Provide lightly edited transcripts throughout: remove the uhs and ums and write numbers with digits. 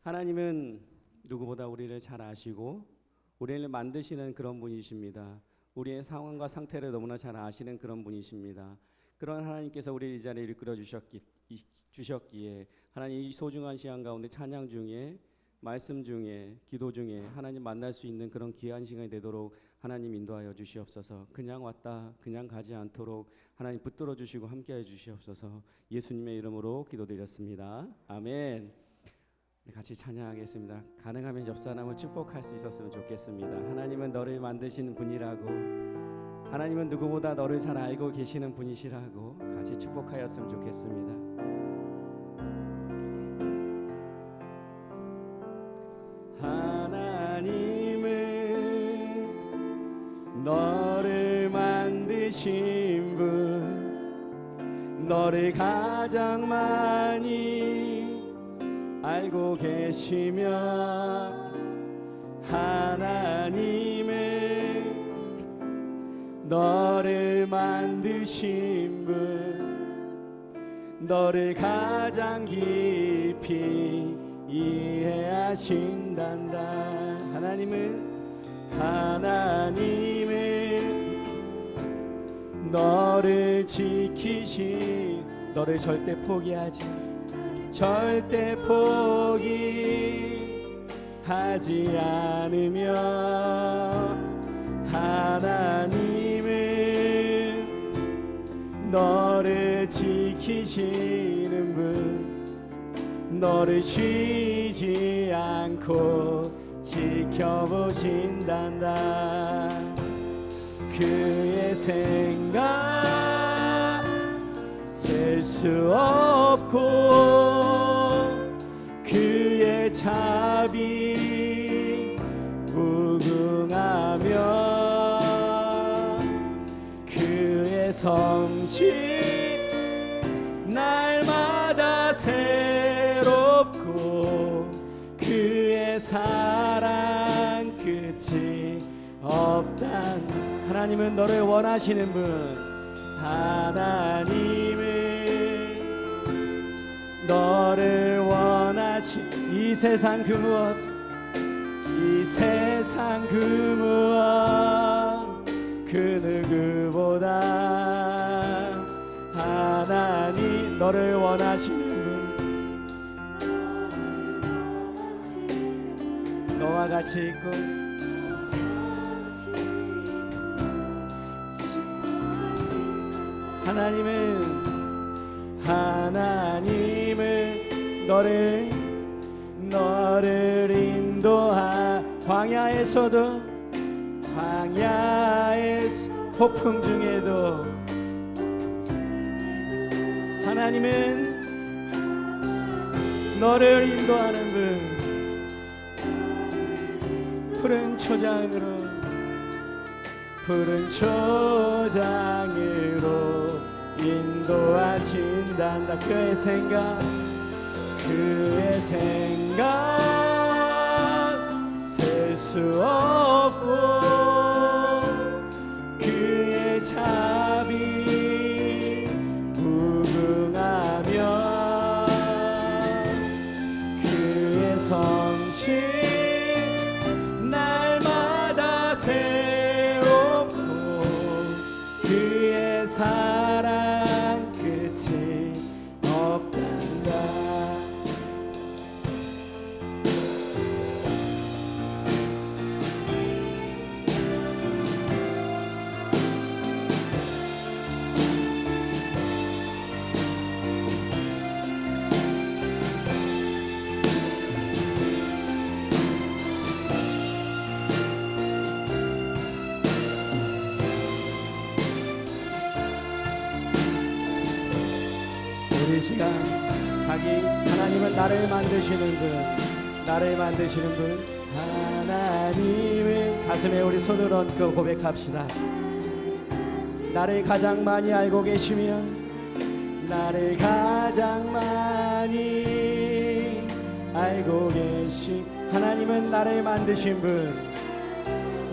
하나님은 누구보다 우리를 잘 아시고 우리를 만드시는 그런 분이십니다. 우리의 상황과 상태를 너무나 잘 아시는 그런 분이십니다. 그런 하나님께서 우리를 이 자리에 이끌어 주셨기에 하나님 이 소중한 시간 가운데 찬양 중에 말씀 중에 기도 중에 하나님 만날 수 있는 그런 귀한 시간이 되도록 하나님 인도하여 주시옵소서. 그냥 왔다 그냥 가지 않도록 하나님 붙들어 주시고 함께해 주시옵소서. 예수님의 이름으로 기도드렸습니다. 아멘. 같이 찬양하겠습니다. 가능하면 옆 사람을 축복할 수 있었으면 좋겠습니다. 하나님은 너를 만드신 분이라고, 하나님은 누구보다 너를 잘 알고 계시는 분이시라고 같이 축복하였으면 좋겠습니다. 하나님은 너를 만드신 분, 너를 가장 많이 알고 계시며, 하나님은 너를 만드신 분, 너를 가장 깊이 이해하신단다. 하나님은 너를 지키신, 너를 절대 포기하지, 절대 포기하지 않으며, 하나님은 너를 지키시는 분, 너를 쉬지 않고 지켜보신단다. 그의 생각 셀 수 없고 그의 자비 무궁하며 그의 성실 날마다 새롭고 그의 사랑 끝이 없단. 하나님은 너를 원하시는 분, 하나님은 너를 원하시, 이 세상 그 무엇, 이 세상 그 무엇 그 누구보다 하나님 너를 원하시는 분, 너와 같이 있고 하나님은 너를 인도하, 광야에서도 폭풍 중에도 하나님은 너를 인도하는 분, 푸른 초장으로 인도하신단다. 그의 생각 셀 수 없고 그의 자비 무궁하며 그의 성실 날마다 새롭고 그의 사랑 끝이 없단다. 우리 시간 하나님은 나를 만드시는 분, 하나님은 가슴에 우리 손을 얹고 고백합시다. 나를 가장 많이 알고 계시며 나를 가장 많이 알고 계신 하나님은 나를 만드신 분,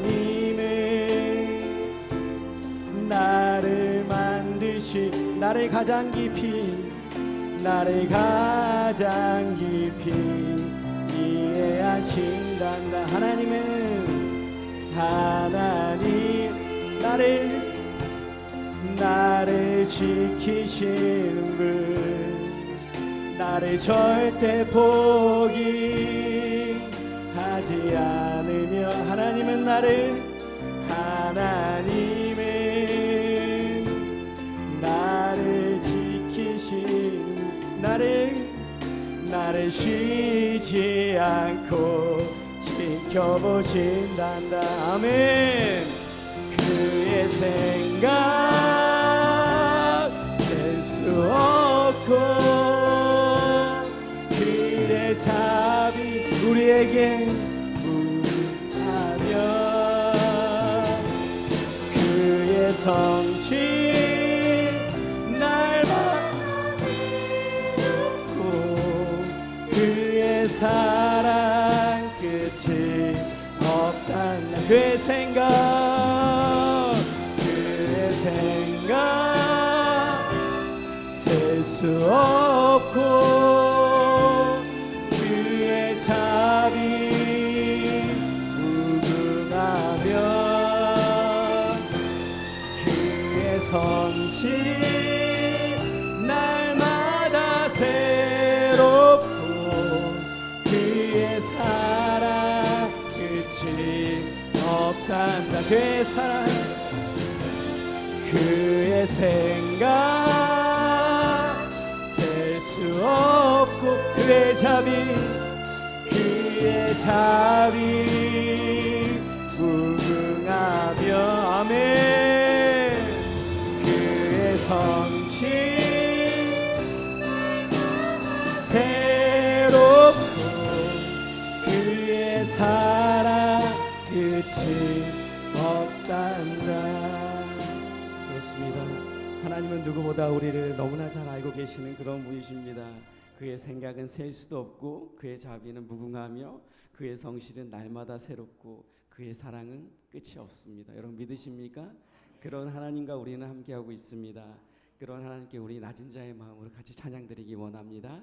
님은 나를 만드신, 나를 가장 깊이 하신단다. 하나님 나를 지키시는 분, 나를 절대 포기하지 않으며 하나님은 나를 지키시는, 나를 쉬지 않고 지켜보신단다. 아멘. 그의 생각 셀 수 없고 그의 자비 우리에게 무하며 그의 성실 그의 사랑 끝이 없단다. 그의 생각 셀 수 없고 그의 자비 무궁하며 그의 성실 날마다 새롭고 그의 사랑 끝이 없단다. 그의 사랑 그의 생각 셀 수 없고 그의 자비 무궁하며 아멘. 그의 성실 새롭고 그의 사랑 끝이 없단다. 그렇습니다. 하나님은 누구보다 우리를 너무나 잘 알고 계시는 그런 분이십니다. 그의 생각은 셀 수도 없고 그의 자비는 무궁하며 그의 성실은 날마다 새롭고 그의 사랑은 끝이 없습니다. 여러분 믿으십니까? 그런 하나님과 우리는 함께하고 있습니다. 그런 하나님께 우리 낮은 자의 마음으로 같이 찬양드리기 원합니다.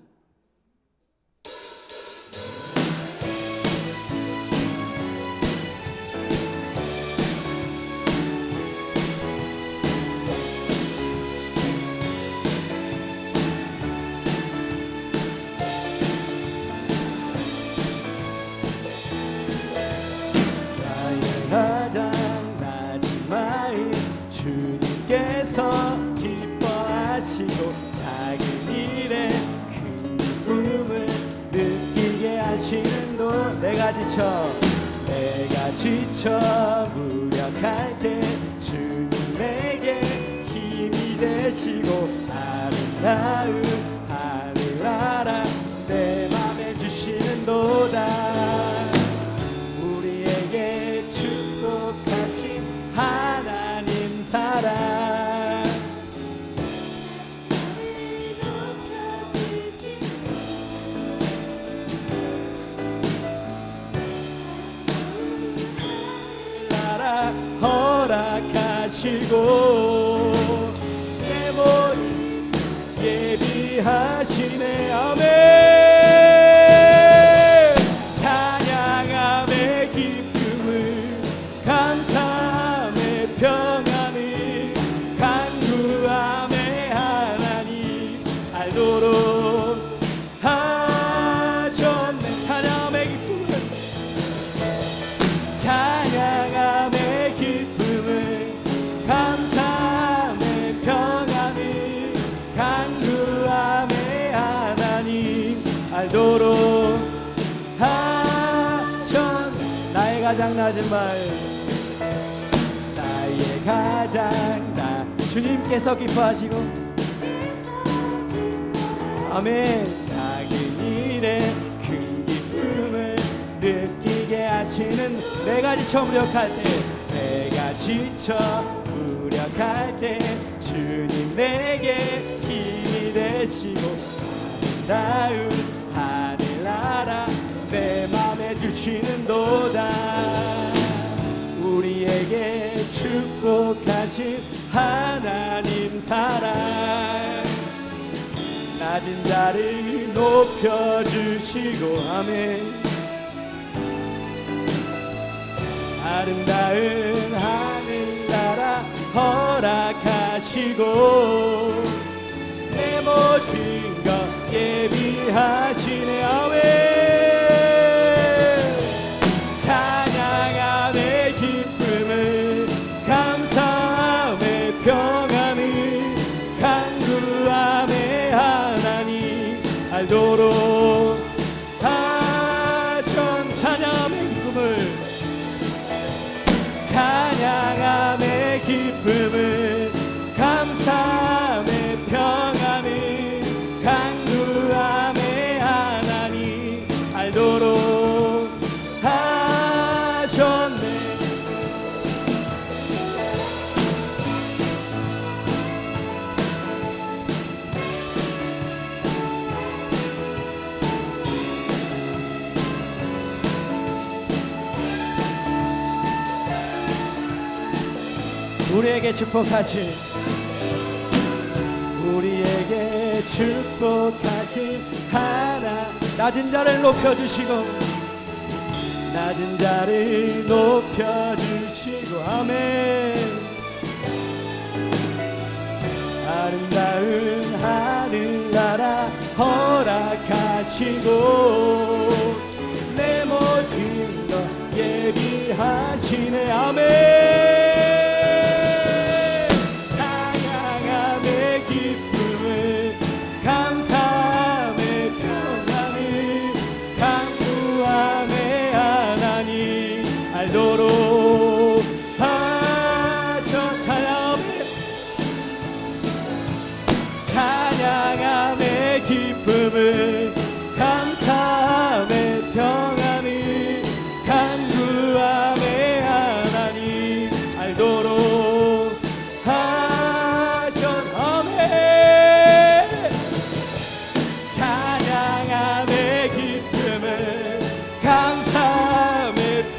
가장 낮은 마음 주님께서 기뻐하시고 작은 일에 큰 기쁨을 느끼게 하시는 도 내가 지쳐 무력할 때 주님에게 힘이 되시고 아름다운 하늘나라 내 맘에 주시는 도다. 하나님 사랑 나라 허락하시고 내 모든 예비하시네. 아멘. 찬양함의 기쁨을 감사함의 평안을 간구함의 하나님 알도록 하셨네. 찬양함의 기쁨을 감사함의 평안을 간구함의 하나님 알도록 하셨네. 나의 가장 낮은 마음 가장 나 주님께서 기뻐하시고 아멘. 작은 일에 큰 기쁨을 느끼게 하시는 내가 지쳐 무력할 때 주님 내게 힘이 되시고 아름다운 하늘나라 내 맘에 주시는 도다. 우리에게 축복하신 하나님 사랑 낮은 자를 높여주시고 아멘. 아름다운 하늘나라 허락하시고 내 모든 것 예비하시네. 아멘. 찬양함의 기쁨을 감사함의 평안을 간구함의 하나님 알도록 하션. 찬양함의 기쁨을 찬양함의 기쁨을 감사함의 평안을 간구함의 하나님 알도록 하셨네. 우리에게 축복하신 하나 낮은 자를 높여주시고 낮은 자를 높여주시고 아멘. 아름다운 하늘나라 허락하시고 내 모든 것 예비하시네. 아멘. 찬양함의 기쁨을 감사함의 평안을 간구함의 하나님 알도록 하셨네. 찬양함의 기쁨을 감사함의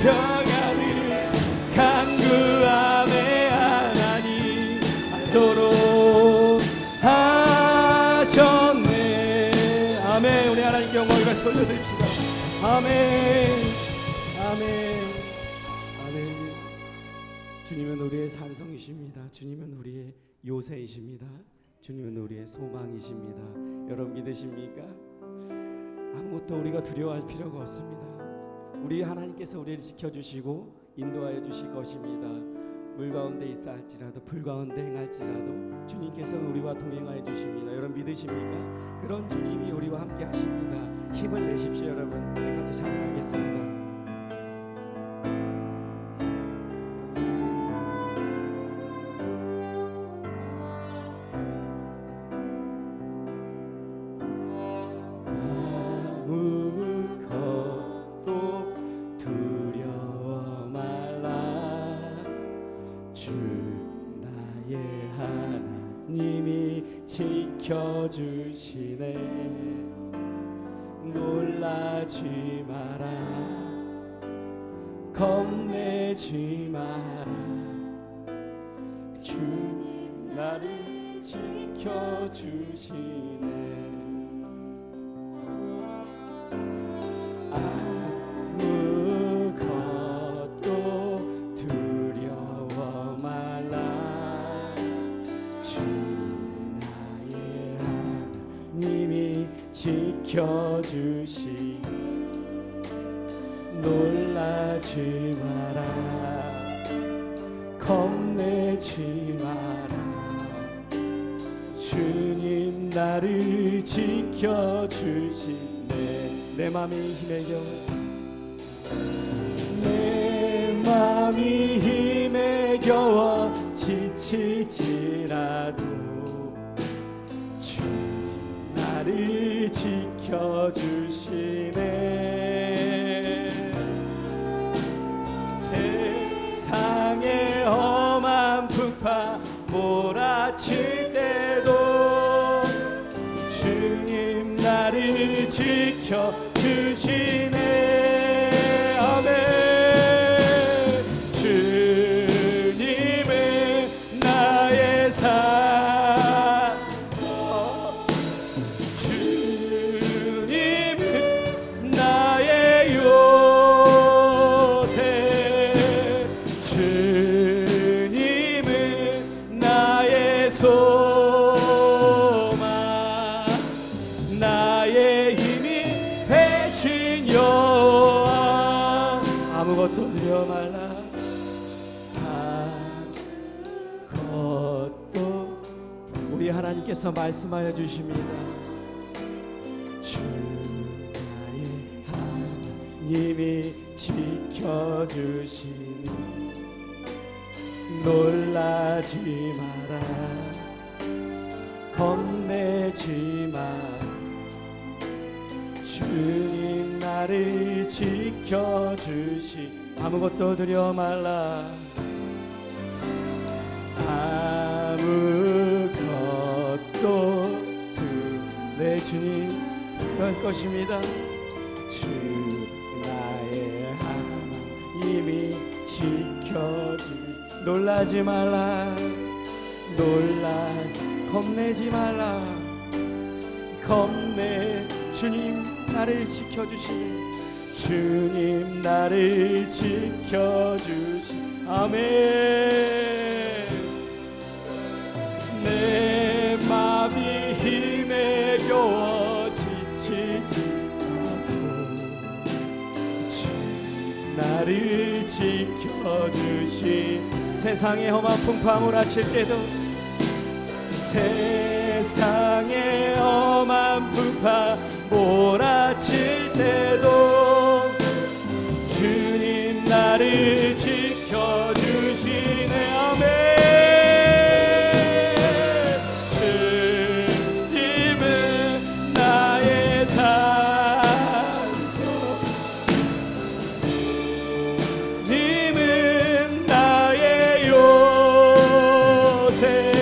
평안을 간구함의 하나님 알도록 하셨네. 아멘. 우리 하나님께 영광을 다시 돌려드립시다. 아멘. 아멘. 아멘. 주님은 우리의 산성이십니다. 주님은 우리의 요새이십니다. 주님은 우리의 소망이십니다. 여러분 믿으십니까? 아무것도 우리가 두려워할 필요가 없습니다. 우리 하나님께서 우리를 지켜주시고 인도하여 주실 것입니다. 물 가운데 있어 할지라도 불 가운데 행할지라도 주님께서는 우리와 동행하여 주십니다. 여러분 믿으십니까? 그런 주님이 우리와 함께 하십니다. 힘을 내십시오. 여러분 우리 같이 찬양하겠습니다. 지켜주시네. 놀라지 마라 겁내지 마라 주님 나를 지켜주시네. 아무것도 두려워 말라 님이 지켜주시. 놀라지 마라 겁내지 마라 주님 나를 지켜주시네. 내 맘이 힘에 겨워 내 맘이 힘에 겨워 지칠지라도 나를 지켜주시네. 세상의 험한 풍파 몰아칠 때도 주님 나를 지켜주시네. 아멘. 주님은 나의 아무것도 두려워 말라. 아무것도. 우리 하나님께서 말씀하여 주십니다. 주 나의 하나님이 지켜주시니 놀라지 마라, 겁내지 마라. 주님 나를 지켜주시. 아무것도 두려워 말라. 아무것도 내 주님 그럴 것입니다. 주 나의 하나님이 지켜주시. 놀라지 말라. 겁내지 말라. 주님 나를 지켜주시니, 주님 나를 지켜주시. 아멘. 내 맘이 힘에 겨워 지치지 않아도 주님 나를 지켜주시. 세상의 험한 풍파 몰아칠 때도, 세상의 험한 풍파 몰아칠 때도 주님 나를 지켜주시네. 아멘. 주님은 나의 산소, 님은 나의 요새,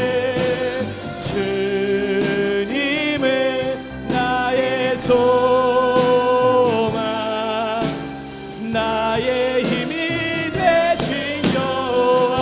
소망, 나의 힘이 되신 여호와.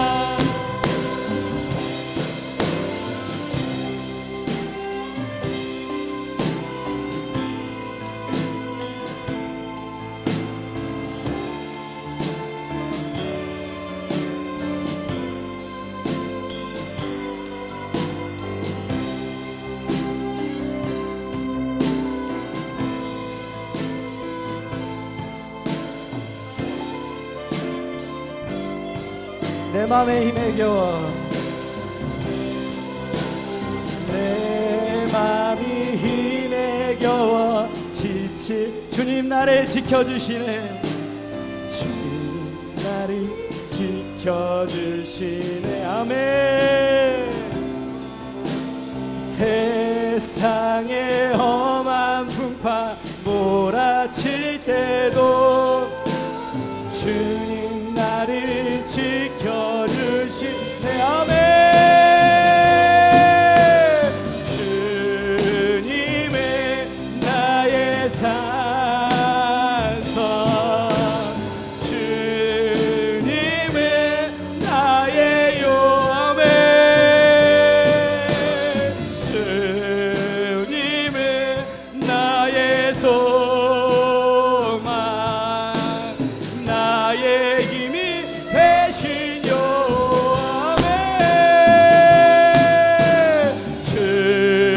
내 맘의 힘에 겨워, 내 맘이 힘에 겨워 지칠 주님 나를 지켜주시네. 주님 나를 지켜주시네. 아멘. 세상의 험한 풍파 몰아칠 때도 주님 나를 지켜주시네. 아멘. 주님의 나의 산성, 주님의 나의 요아멘. 주님의 나의 소망, 나의 힘이 되신 여호와네.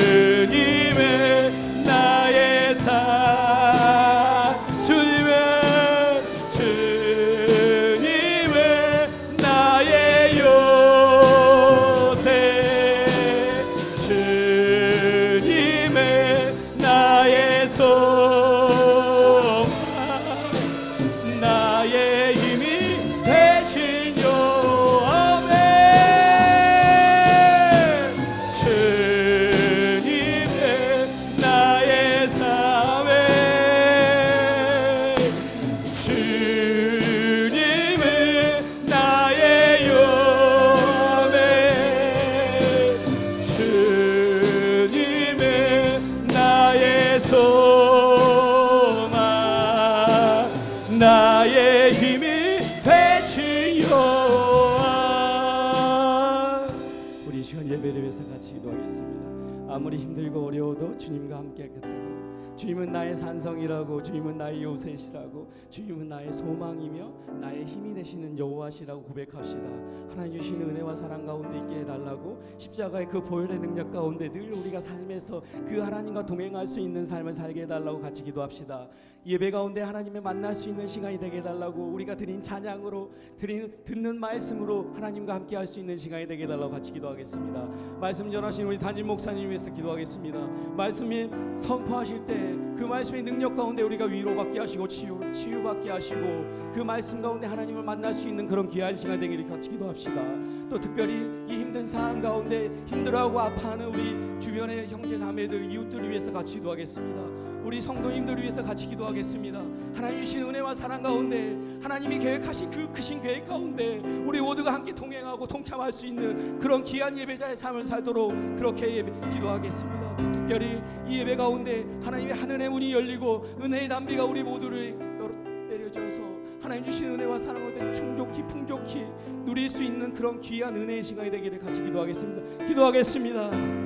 주님의 나의 산, 주님의 나의 요새, 주님의 나의 소망, 나의 힘이 되신 여호와네. 주님의 나의 삶에, 주님의 나의 요함에, 주님의 나의 소망, 나의 힘이 되신 여호와. 우리 이 시간 예배를 위해서 같이 기도하겠습니다. 아무리 힘들고 어려워도 주님과 함께 하겠다고, 주님은 나의 산성이라고, 주님은 나의 요새시라고, 주님은 나의 소망이며 나의 힘이 되시는 여호와시라고 고백합시다. 하나님 주시는 은혜와 사랑 가운데 있게 해달라고, 십자가의 그 보혈의 능력 가운데 늘 우리가 삶에서 그 하나님과 동행할 수 있는 삶을 살게 해달라고 같이 기도합시다. 예배 가운데 하나님을 만날 수 있는 시간이 되게 해달라고, 우리가 드린 찬양으로 듣는 말씀으로 하나님과 함께 할 수 있는 시간이 되게 해달라고 같이 기도하겠습니다. 말씀 전하신 우리 담임 목사님 위해서 기도하겠습니다. 말씀이 선포하실 때 그 말씀의 능력 가운데 우리가 위로받게 하시고 치유받게 하시고, 그 말씀 가운데 하나님을 만날 수 있는 그런 귀한 시간 되기를 같이 기도합시다. 또 특별히 이 힘든 상황 가운데 힘들어하고 아파하는 우리 주변의 형제 자매들, 이웃들을 위해서 같이 기도하겠습니다. 우리 성도님들을 위해서 같이 기도하겠습니다. 하나님 주신 은혜와 사랑 가운데, 하나님이 계획하신 그 크신 계획 가운데 우리 모두가 함께 동행하고 동참할 수 있는 그런 귀한 예배자의 삶을 살도록 그렇게 기도하겠습니다. 또 특별히 이 예배 가운데 하나님의 하늘의 문이 열리고 은혜의 담비가 우리 모두를 내려져서 하나님 주신 은혜와 사랑을 충족히 풍족히 누릴 수 있는 그런 귀한 은혜의 시간이 되기를 같이 기도하겠습니다. 기도하겠습니다.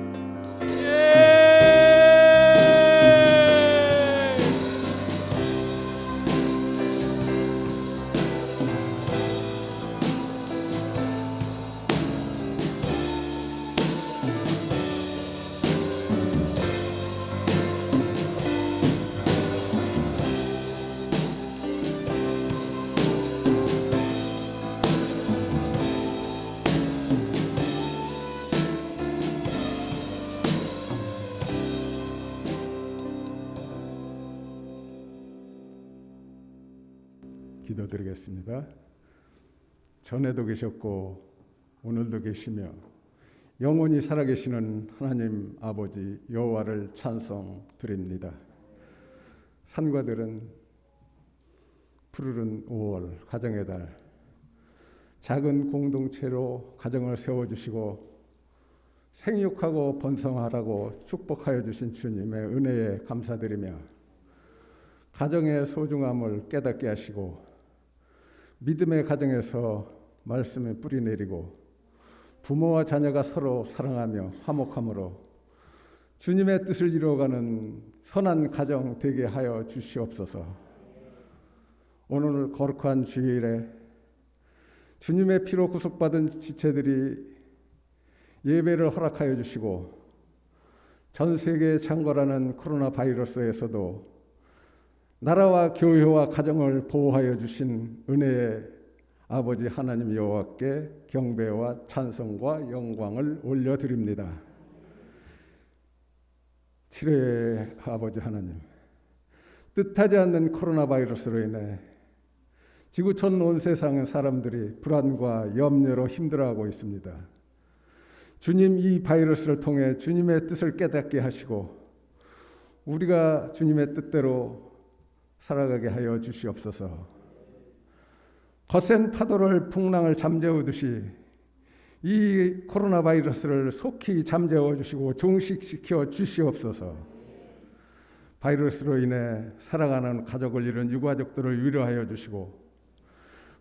기도드리겠습니다. 전에도 계셨고 오늘도 계시며 영원히 살아계시는 하나님 아버지 여호와를 찬송드립니다. 산과 들은 푸르른 5월 가정의 달, 작은 공동체로 가정을 세워주시고 생육하고 번성하라고 축복하여 주신 주님의 은혜에 감사드리며, 가정의 소중함을 깨닫게 하시고 믿음의 가정에서 말씀의 뿌리 내리고 부모와 자녀가 서로 사랑하며 화목함으로 주님의 뜻을 이루어가는 선한 가정 되게 하여 주시옵소서. 오늘 거룩한 주일에 주님의 피로 구속받은 지체들이 예배를 허락하여 주시고, 전 세계에 창궐하는 코로나 바이러스에서도 나라와 교회와 가정을 보호하여 주신 은혜의 아버지 하나님 여호와께 경배와 찬송과 영광을 올려드립니다. 치료의 아버지 하나님, 뜻하지 않는 코로나 바이러스로 인해 지구촌 온 세상의 사람들이 불안과 염려로 힘들어하고 있습니다. 주님, 이 바이러스를 통해 주님의 뜻을 깨닫게 하시고 우리가 주님의 뜻대로 살아가게 하여 주시옵소서. 거센 파도를 풍랑을 잠재우듯이 이 코로나 바이러스를 속히 잠재워 주시고 종식시켜 주시옵소서. 바이러스로 인해 살아가는 가족을 잃은 유가족들을 위로하여 주시고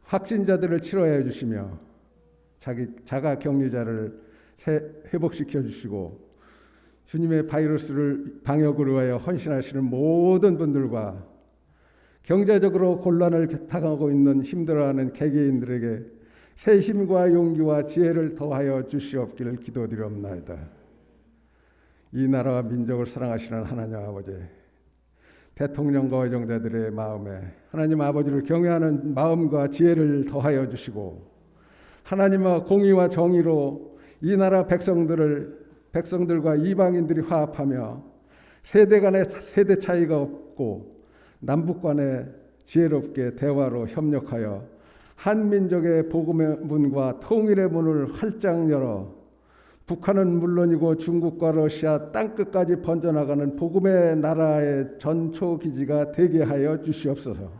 확진자들을 치료하여 주시며 자가 격리자를 회복시켜 주시고 주님의 바이러스를 방역을 위하여 헌신하시는 모든 분들과 경제적으로 곤란을 당하고 있는 힘들어하는 개개인들에게 새 힘과 용기와 지혜를 더하여 주시옵기를 기도드리옵나이다. 이 나라와 민족을 사랑하시는 하나님 아버지, 대통령과 의정자들의 마음에 하나님 아버지를 경외하는 마음과 지혜를 더하여 주시고 하나님과 공의와 정의로 이 나라 백성들과 이방인들이 화합하며 세대 간의 세대 차이가 없고 남북 간에 지혜롭게 대화로 협력하여 한민족의 복음의 문과 통일의 문을 활짝 열어 북한은 물론이고 중국과 러시아 땅끝까지 번져나가는 복음의 나라의 전초기지가 되게 하여 주시옵소서.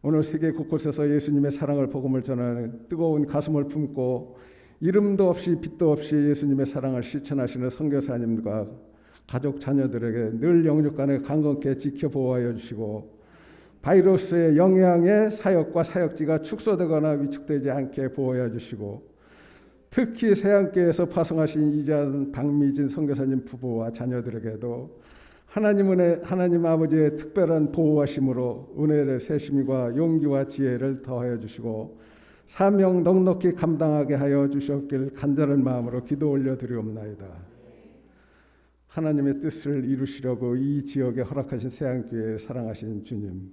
오늘 세계 곳곳에서 예수님의 사랑을 복음을 전하는 뜨거운 가슴을 품고 이름도 없이 빛도 없이 예수님의 사랑을 실천하시는 선교사님과 가족 자녀들에게 늘 영육간에 강건케 지켜보호하여 주시고 바이러스의 영향에 사역과 사역지가 축소되거나 위축되지 않게 보호하여 주시고 특히 새안교회에서 파송하신 이재한 박미진 선교사님 부부와 자녀들에게도 하나님 아버지의 특별한 보호하심으로 은혜를 세심과 용기와 지혜를 더하여 주시고 사명 넉넉히 감당하게 하여 주시옵길 간절한 마음으로 기도 올려드리옵나이다. 하나님의 뜻을 이루시려고 이 지역에 허락하신 세안교회를 사랑하신 주님,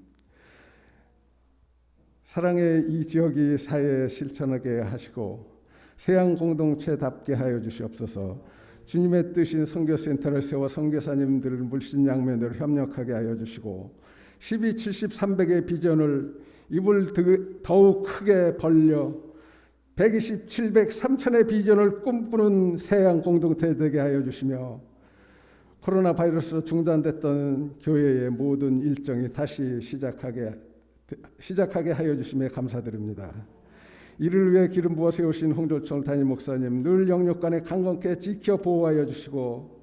사랑의 이 지역이 사회에 실천하게 하시고 세안 공동체답게 하여 주시옵소서. 주님의 뜻인 선교센터를 세워 선교사님들을 물신양면으로 협력하게 하여 주시고 12, 70, 300의 비전을 입을 더욱 크게 벌려 120, 700, 3000의 비전을 꿈꾸는 세안 공동체 되게 하여 주시며 코로나 바이러스로 중단됐던 교회의 모든 일정이 다시 시작하게 하여 주심에 감사드립니다. 이를 위해 기름 부어 세우신 홍조철 담임 목사님 늘 영육간에 강건케 지켜 보호하여 주시고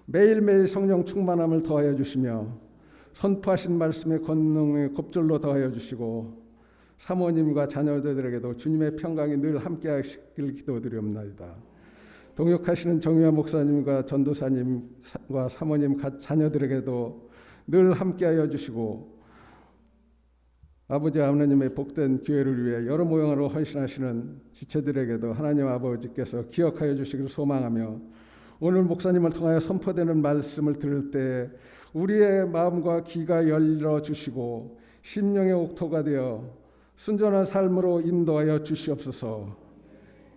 매일매일 성령 충만함을 더하여 주시며 선포하신 말씀의 권능의 곱절로 더하여 주시고 사모님과 자녀들에게도 주님의 평강이 늘 함께 하시길 기도드리옵나이다. 동역하시는 정유아 목사님과 전도사님과 사모님 자녀들에게도 늘 함께하여 주시고 아버지 하나님의 복된 교회를 위해 여러 모양으로 헌신하시는 지체들에게도 하나님 아버지께서 기억하여 주시기를 소망하며 오늘 목사님을 통하여 선포되는 말씀을 들을 때 우리의 마음과 귀가 열려 주시고 심령의 옥토가 되어 순전한 삶으로 인도하여 주시옵소서.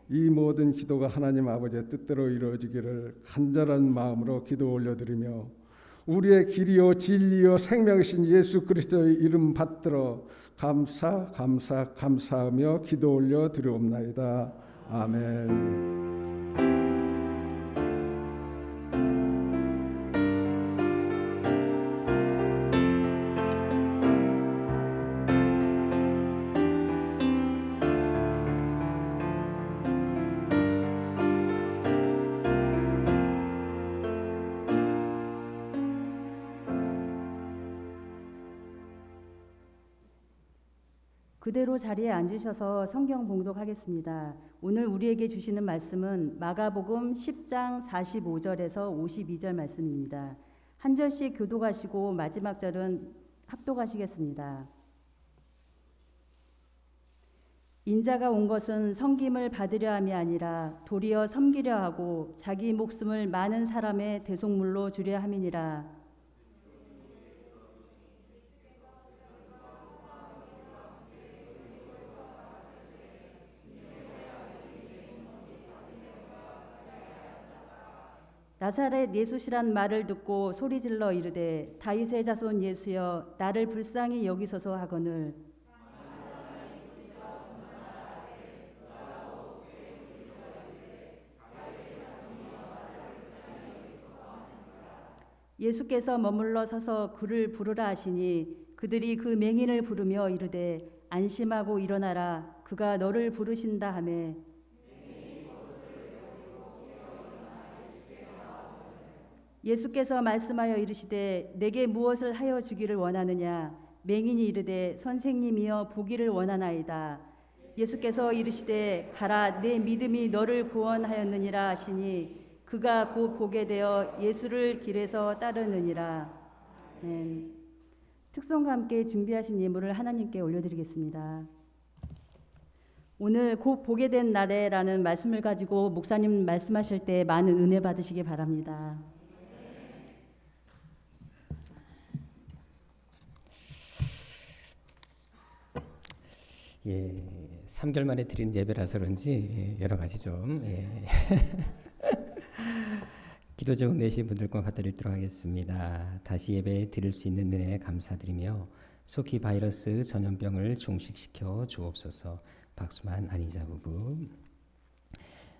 이 모든 기도가 하나님 아버지의 뜻대로 이루어지기를 간절한 마음으로 기도 올려드리며 우리의 길이요 진리요 생명이신 예수 그리스도의 이름 받들어 감사하며 기도 올려 드리옵나이다. 아멘. 그대로 자리에 앉으셔서 성경 봉독하겠습니다. 오늘 우리에게 주시는 말씀은 마가복음 10장 45절에서 52절 말씀입니다. 한 절씩 교독하시고 마지막 절은 합독하시겠습니다. 인자가 온 것은 섬김을 받으려 함이 아니라 도리어 섬기려 하고 자기 목숨을 많은 사람의 대속물로 주려 함이니라. 나사렛 예수시란 말을 듣고 소리질러 이르되 다윗의 자손 예수여 나를 불쌍히 여기소서 하거늘 예수께서 머물러 서서 그를 부르라 하시니 그들이 그 맹인을 부르며 이르되 안심하고 일어나라 그가 너를 부르신다 하매 예수께서 말씀하여 이르시되 내게 무엇을 하여 주기를 원하느냐 맹인이 이르되 선생님이여 보기를 원하나이다. 예수께서 이르시되 가라 내 믿음이 너를 구원하였느니라 하시니 그가 곧 보게 되어 예수를 길에서 따르느니라. 아멘. 특송과 함께 준비하신 예물을 하나님께 올려드리겠습니다. 오늘 곧 보게 된 날에라는 말씀을 가지고 목사님 말씀하실 때 많은 은혜 받으시기 바랍니다. 예, 3개월 만에 드린 예배라서 그런지 여러 가지 좀 기도 제목 내신 분들과 받아드리도록 하겠습니다. 다시 예배 드릴 수 있는 은혜 감사드리며 속히 바이러스 전염병을 종식시켜 주옵소서. 박수만 안희자 부부.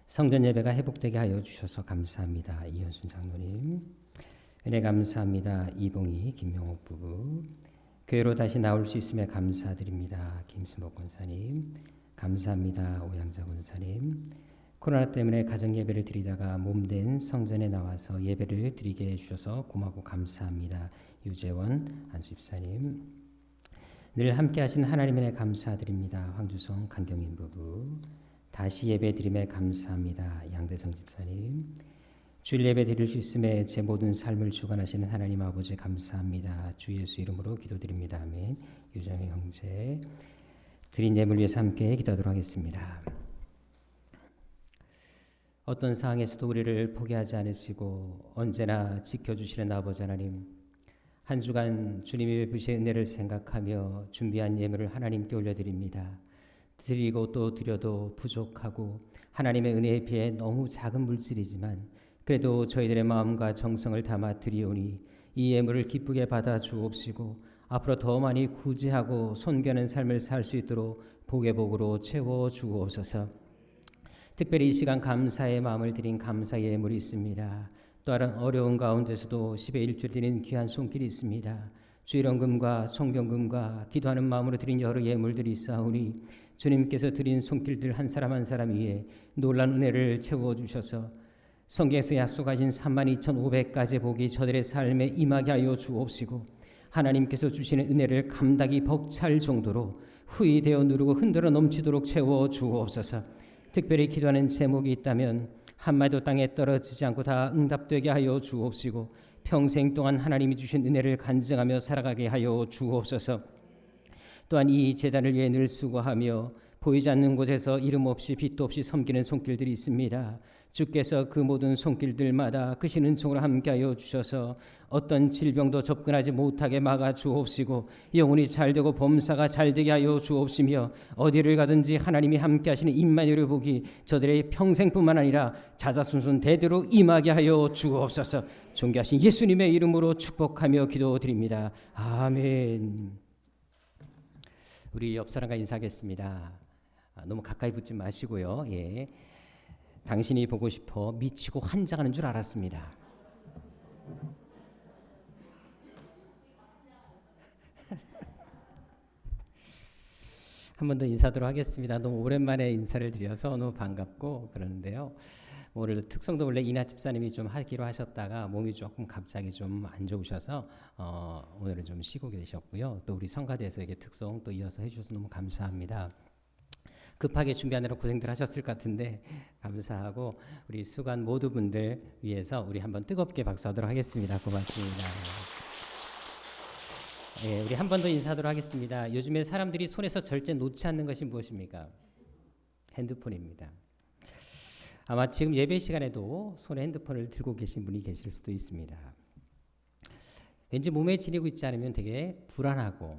성전 예배가 회복되게 하여 주셔서 감사합니다. 이현순 장로님. 은혜 감사합니다. 이봉희 김명옥 부부. 교회로 다시 나올 수 있음에 감사드립니다. 김수목 권사님. 감사합니다. 오양자 권사님. 코로나 때문에 가정 예배를 드리다가 몸된 성전에 나와서 예배를 드리게 해주셔서 고맙고 감사합니다. 유재원 안수집사님. 늘 함께하신 하나님의 은혜 감사드립니다. 황주성 강경인 부부. 다시 예배 드림에 감사합니다. 양대성 집사님. 주일 예배 드릴 수 있음에 제 모든 삶을 주관하시는 하나님 아버지 감사합니다. 주 예수 이름으로 기도드립니다. 아멘. 유정의 형제 드린 예물 위해서 함께 기도하도록 하겠습니다. 어떤 상황에서도 우리를 포기하지 않으시고 언제나 지켜주시는 아버지 하나님, 한 주간 주님이 베푸신 은혜를 생각하며 준비한 예물을 하나님께 올려드립니다. 드리고 또 드려도 부족하고 하나님의 은혜에 비해 너무 작은 물질이지만 그래도 저희들의 마음과 정성을 담아 드리오니 이 예물을 기쁘게 받아 주옵시고 앞으로 더 많이 구제하고 손겨는 삶을 살 수 있도록 복의 복으로 채워 주옵소서. 특별히 이 시간 감사의 마음을 드린 감사의 예물이 있습니다. 또 다른 어려운 가운데서도 10의 1조 드리는 귀한 손길이 있습니다. 주일원금과 성경금과 기도하는 마음으로 드린 여러 예물들이 있사오니 주님께서 드린 손길들 한 사람 한 사람 위에 놀란 은혜를 채워주셔서 성경에서 약속하신 32,500가지 복이 저들의 삶에 임하게 하여 주옵시고 하나님께서 주시는 은혜를 감당이 벅찰 정도로 후히 되어 누르고 흔들어 넘치도록 채워 주옵소서. 특별히 기도하는 제목이 있다면 한마디도 땅에 떨어지지 않고 다 응답되게 하여 주옵시고 평생 동안 하나님이 주신 은혜를 간증하며 살아가게 하여 주옵소서. 또한 이 제단을 위해 늘 수고하며 보이지 않는 곳에서 이름 없이 빛도 없이 섬기는 손길들이 있습니다. 주께서 그 모든 손길들마다 크신 은총으로 함께하여 주셔서 어떤 질병도 접근하지 못하게 막아 주옵시고 영혼이 잘되고 범사가 잘되게 하여 주옵시며 어디를 가든지 하나님이 함께하시는 임마누엘의 복이 저들의 평생뿐만 아니라 자자손손 대대로 임하게 하여 주옵소서. 존귀하신 예수님의 이름으로 축복하며 기도드립니다. 아멘. 우리 옆 사람과 인사하겠습니다. 너무 가까이 붙지 마시고요. 예. 당신이 보고 싶어 미치고 환장하는 줄 알았습니다. 한 번 더 인사드리도록 하겠습니다. 너무 오랜만에 인사를 드려서 너무 반갑고 그러는데요. 오늘 특성도 원래 이나 집사님이 좀 하기로 하셨다가 몸이 조금 갑자기 좀 안 좋으셔서 오늘은 좀 쉬고 계셨고요. 또 우리 성가대에서에게 특성 또 이어서 해주셔서 너무 감사합니다. 급하게 준비하느라 고생들 하셨을 것 같은데 감사하고 우리 수관 모두 분들 위해서 우리 한번 뜨겁게 박수하도록 하겠습니다. 고맙습니다. 네, 우리 한 번 더 인사하도록 하겠습니다. 요즘에 사람들이 손에서 절대 놓지 않는 것이 무엇입니까? 핸드폰입니다. 아마 지금 예배 시간에도 손에 핸드폰을 들고 계신 분이 계실 수도 있습니다. 왠지 몸에 지니고 있지 않으면 되게 불안하고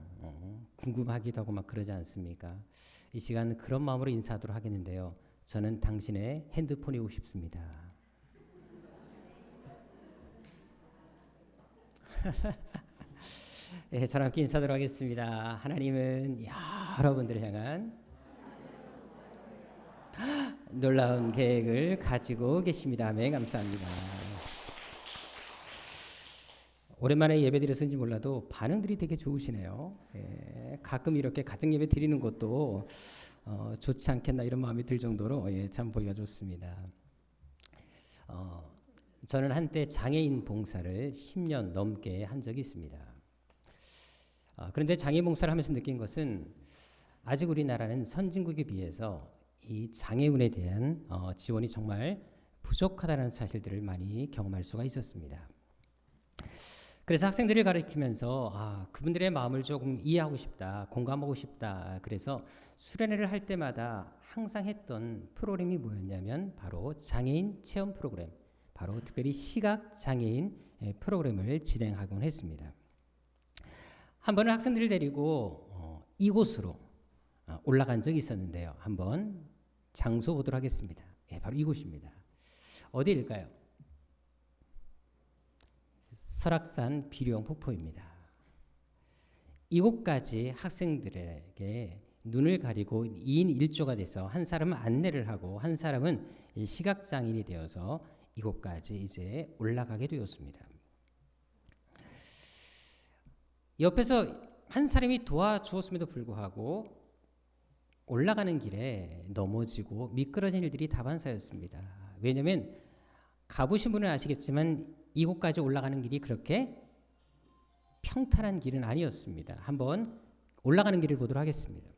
궁금하기도 하고 막 그러지 않습니까? 이 시간 그런 마음으로 인사하도록 하겠는데요. 저는 당신의 핸드폰이고 싶습니다. 네, 저랑 함께 인사하도록 하겠습니다. 하나님은 여러분들을 향한 놀라운 계획을 가지고 계십니다. 아멘. 감사합니다. 오랜만에 예배 드렸는지 몰라도 반응들이 되게 좋으시네요. 예, 가끔 이렇게 가정 예배 드리는 것도 좋지 않겠나 이런 마음이 들 정도로 참 보기가 좋습니다. 저는 한때 장애인 봉사를 10년 넘게 한 적이 있습니다. 그런데 장애인 봉사를 하면서 느낀 것은 아직 우리나라는 선진국에 비해서 이 장애인에 대한 지원이 정말 부족하다는 사실들을 많이 경험할 수가 있었습니다. 그래서 학생들을 가르치면서 그분들의 마음을 조금 이해하고 싶다, 공감하고 싶다. 그래서 수련회를 할 때마다 항상 했던 프로그램이 뭐였냐면 바로 장애인 체험 프로그램, 바로 특별히 시각 장애인 프로그램을 진행하곤 했습니다. 한 번은 학생들을 데리고 이곳으로 올라간 적이 있었는데요. 한번 장소 보도록 하겠습니다. 예, 바로 이곳입니다. 어디일까요? 설악산 비룡 폭포입니다. 이곳까지 학생들에게 눈을 가리고 2인 1조가 돼서 한 사람은 안내를 하고 한 사람은 시각장애인이 되어서 이곳까지 이제 올라가게 되었습니다. 옆에서 한 사람이 도와주었음에도 불구하고 올라가는 길에 넘어지고 미끄러진 일들이 다반사였습니다. 왜냐하면 가보신 분은 아시겠지만 이곳까지 올라가는 길이 그렇게 평탄한 길은 아니었습니다. 한번 올라가는 길을 보도록 하겠습니다.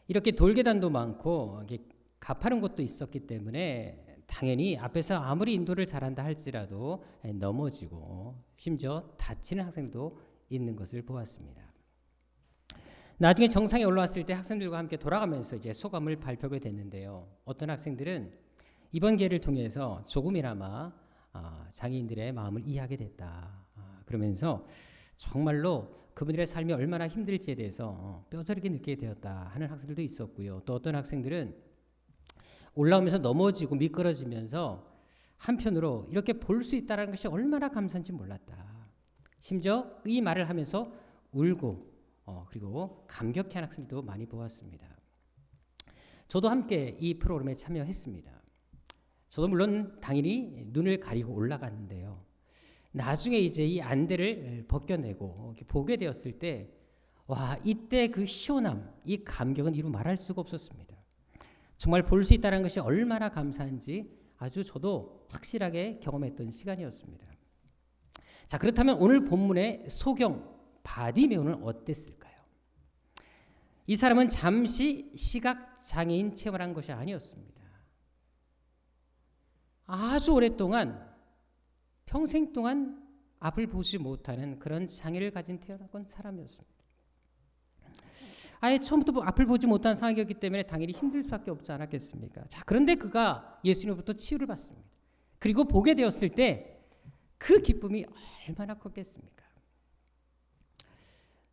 이렇게 돌계단도 많고 가파른 곳도 있었기 때문에 당연히 앞에서 아무리 인도를 잘한다 할지라도 넘어지고 심지어 다치는 학생도 있는 것을 보았습니다. 나중에 정상에 올라왔을 때 학생들과 함께 돌아가면서 이제 소감을 발표하게 됐는데요. 어떤 학생들은 이번 기회를 통해서 조금이나마 장애인들의 마음을 이해하게 됐다. 그러면서 정말로 그분들의 삶이 얼마나 힘들지에 대해서 뼈저리게 느끼게 되었다 하는 학생들도 있었고요. 또 어떤 학생들은 올라오면서 넘어지고 미끄러지면서 한편으로 이렇게 볼 수 있다는 것이 얼마나 감사한지 몰랐다. 심지어 이 말을 하면서 울고 그리고 감격해하는 학생들도 많이 보았습니다. 저도 함께 이 프로그램에 참여했습니다. 저도 물론 당연히 눈을 가리고 올라갔는데요. 나중에 이제 이 안대를 벗겨내고 보게 되었을 때, 와, 이때 그 시원함, 이 감격은 이루 말할 수가 없었습니다. 정말 볼 수 있다는 것이 얼마나 감사한지 아주 저도 확실하게 경험했던 시간이었습니다. 자, 그렇다면 오늘 본문의 소경 바디메오는 어땠을까요? 이 사람은 잠시 시각장애인 체험을 한 것이 아니었습니다. 아주 오랫동안 평생 동안 앞을 보지 못하는 그런 장애를 가진 태어난 사람이었습니다. 아예 처음부터 앞을 보지 못한 상황이었기 때문에 당연히 힘들 수밖에 없지 않았겠습니까? 자, 그런데 그가 예수님으로부터 치유를 받습니다. 그리고 보게 되었을 때 그 기쁨이 얼마나 컸겠습니까?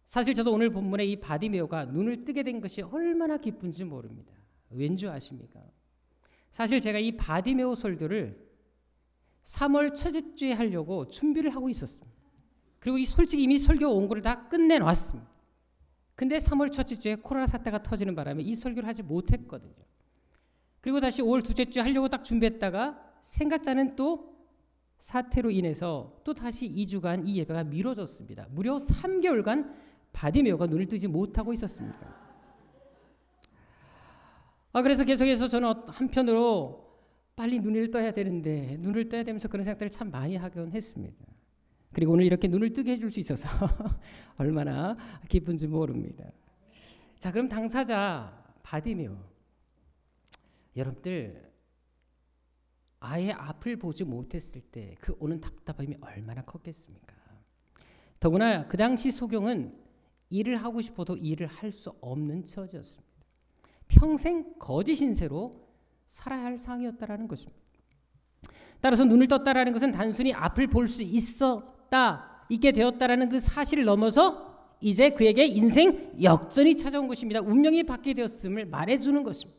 사실 저도 오늘 본문에 이 바디메오가 눈을 뜨게 된 것이 얼마나 기쁜지 모릅니다. 왠지 아십니까? 사실 제가 이 바디메오 설교를 3월 첫째 주에 하려고 준비를 하고 있었습니다. 그리고 솔직히 이미 설교 원고를 다 끝내놨습니다. 근데 3월 첫째 주에 코로나 사태가 터지는 바람에 이 설교를 하지 못했거든요. 그리고 다시 5월 둘째 주에 하려고 딱 준비했다가 생각지 않은 또 사태로 인해서 또 다시 2주간 이 예배가 미뤄졌습니다. 무려 3개월간 바디메오가 눈을 뜨지 못하고 있었습니다. 그래서 계속해서 저는 한편으로 빨리 눈을 떠야 되는데 눈을 떠야 되면서 그런 생각들을 참 많이 하곤 했습니다. 그리고 오늘 이렇게 눈을 뜨게 해줄 수 있어서 얼마나 기쁜지 모릅니다. 자, 그럼 당사자 바디메오, 여러분들 아예 앞을 보지 못했을 때 그 오는 답답함이 얼마나 컸겠습니까? 더구나 그 당시 소경은 일을 하고 싶어도 일을 할 수 없는 처지였습니다. 평생 거짓 신세로 살아야 할 상황이었다라는 것입니다. 따라서 눈을 떴다라는 것은 단순히 앞을 볼 수 있게 되었다라는 그 사실을 넘어서 이제 그에게 인생 역전이 찾아온 것입니다. 운명이 바뀌게 되었음을 말해주는 것입니다.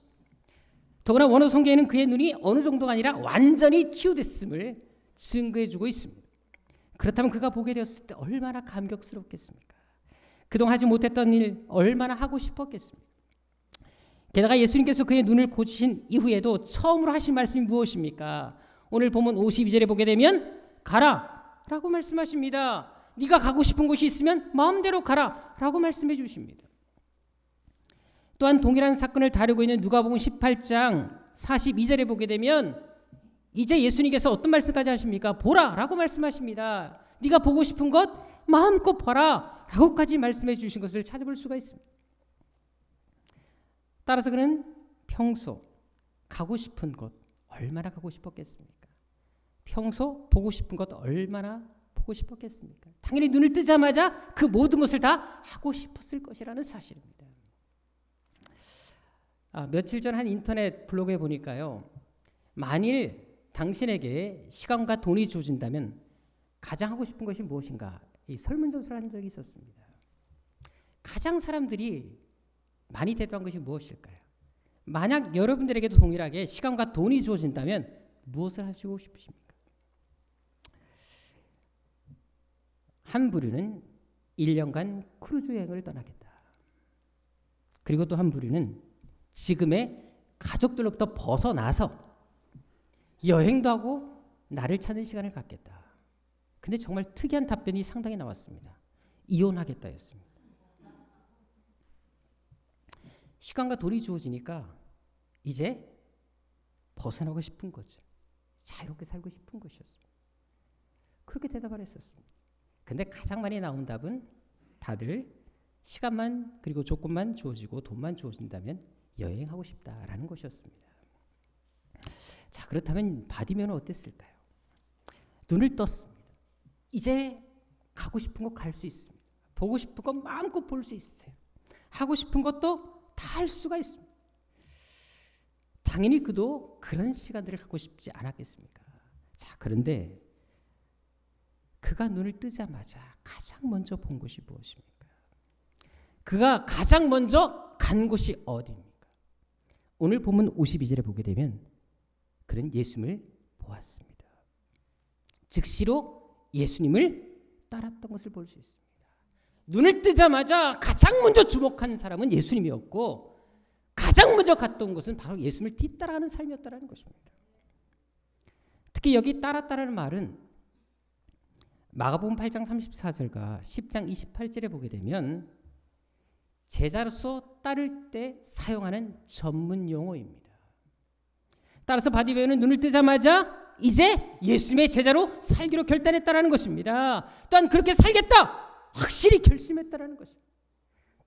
더구나 원어 성경에는 그의 눈이 어느 정도가 아니라 완전히 치유됐음을 증거해주고 있습니다. 그렇다면 그가 보게 되었을 때 얼마나 감격스럽겠습니까? 그동안 하지 못했던 일 얼마나 하고 싶었겠습니까? 게다가 예수님께서 그의 눈을 고치신 이후에도 처음으로 하신 말씀이 무엇입니까? 오늘 보면 52절에 보게 되면 가라 라고 말씀하십니다. 네가 가고 싶은 곳이 있으면 마음대로 가라 라고 말씀해 주십니다. 또한 동일한 사건을 다루고 있는 누가복음 18장 42절에 보게 되면 이제 예수님께서 어떤 말씀까지 하십니까? 보라 라고 말씀하십니다. 네가 보고 싶은 것 마음껏 봐라 라고까지 말씀해 주신 것을 찾아볼 수가 있습니다. 따라서 그는 평소 가고 싶은 곳 얼마나 가고 싶었겠습니까? 평소 보고 싶은 것 얼마나 보고 싶었겠습니까? 당연히 눈을 뜨자마자 그 모든 것을 다 하고 싶었을 것이라는 사실입니다. 며칠 전 한 인터넷 블로그에 보니까요. 만일 당신에게 시간과 돈이 주어진다면 가장 하고 싶은 것이 무엇인가? 이 설문조사를 한 적이 있었습니다. 가장 사람들이 많이 대답한 것이 무엇일까요? 만약 여러분들에게도 동일하게 시간과 돈이 주어진다면 무엇을 하시고 싶으십니까? 한 부류는 1년간 크루즈 여행을 떠나겠다. 그리고 또 한 부류는 지금의 가족들로부터 벗어나서 여행도 하고 나를 찾는 시간을 갖겠다. 근데 정말 특이한 답변이 상당히 나왔습니다. 이혼하겠다였습니다. 시간과 돈이 주어지니까 이제 벗어나고 싶은 거죠. 자유롭게 살고 싶은 것이었습니다. 그렇게 대답을 했었습니다. 근데 가장 많이 나온 답은 다들 시간만 그리고 조건만 주어지고 돈만 주어진다면 여행하고 싶다라는 것이었습니다. 자, 그렇다면 바디메오는 어땠을까요? 눈을 떴습니다. 이제 가고 싶은 곳 갈 수 있습니다. 보고 싶은 것 마음껏 볼 수 있어요. 하고 싶은 것도 다 할 수가 있습니다. 당연히 그도 그런 시간들을 갖고 싶지 않았겠습니까? 자, 그런데 그가 눈을 뜨자마자 가장 먼저 본 곳이 무엇입니까? 그가 가장 먼저 간 곳이 어디입니까? 오늘 본문 52절에 보게 되면 그는 예수님을 보았습니다. 즉시로 예수님을 따랐던 것을 볼 수 있습니다. 눈을 뜨자마자 가장 먼저 주목한 사람은 예수님이었고 가장 먼저 갔던 곳은 바로 예수님을 뒤따라가는 삶이었다는 것입니다. 특히 여기 따랐다라는 말은 마가복음 8장 34절과 10장 28절에 보게 되면 제자로서 따를 때 사용하는 전문 용어입니다. 따라서 바디메오는 눈을 뜨자마자 이제 예수님의 제자로 살기로 결단했다라는 것입니다. 또한 그렇게 살겠다 확실히 결심했다라는 것입니다.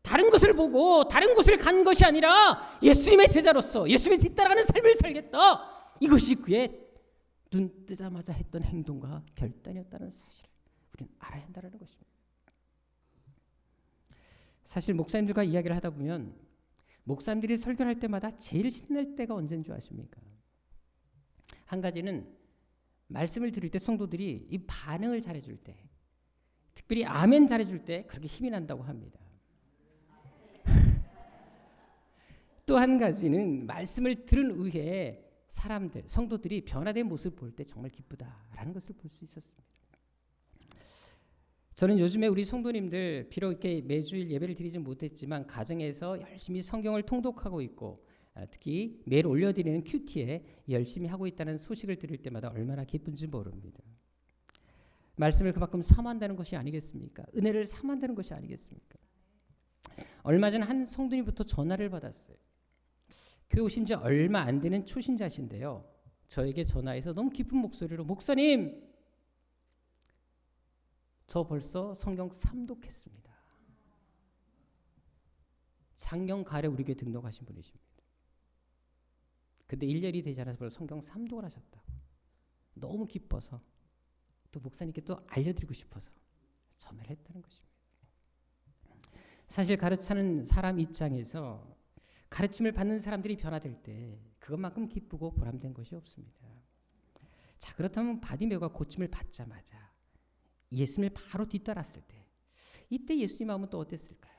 다른 것을 보고 다른 곳을 간 것이 아니라 예수님의 제자로서 예수님의 뒤따라가는 삶을 살겠다. 이것이 그의 눈 뜨자마자 했던 행동과 결단이었다는 사실을 우리는 알아야 한다는 것입니다. 사실 목사님들과 이야기를 하다 보면 목사님들이 설교를 할 때마다 제일 신날 때가 언제인 줄 아십니까? 한 가지는 말씀을 들을 때 성도들이 이 반응을 잘해줄 때, 특별히 아멘 잘해줄 때 그렇게 힘이 난다고 합니다. 또 한 가지는 말씀을 들은 후에 사람들, 성도들이 변화된 모습을 볼 때 정말 기쁘다라는 것을 볼 수 있었습니다. 저는 요즘에 우리 성도님들 비록 이렇게 매주일 예배를 드리지 못했지만 가정에서 열심히 성경을 통독하고 있고 특히 매일 올려드리는 큐티에 열심히 하고 있다는 소식을 들을 때마다 얼마나 기쁜지 모릅니다. 말씀을 그만큼 사모한다는 것이 아니겠습니까? 은혜를 사모한다는 것이 아니겠습니까? 얼마 전 한 성도님부터 전화를 받았어요. 교회 오신 지 얼마 안 되는 초신자신데요. 저에게 전화해서 너무 기쁜 목소리로 목사님, 저 벌써 성경 3독했습니다. 작년 가을에 우리 교회 등록하신 분이십니다. 근데 1년이 되지 않아서 벌써 성경 3독을 하셨다고. 너무 기뻐서 또 목사님께 또 알려드리고 싶어서 전화를 했다는 것입니다. 사실 가르치는 사람 입장에서 가르침을 받는 사람들이 변화될 때 그것만큼 기쁘고 보람된 것이 없습니다. 자, 그렇다면 바디메오가 고침을 받자마자 예수님을 바로 뒤따랐을 때 이때 예수님 마음은 또 어땠을까요?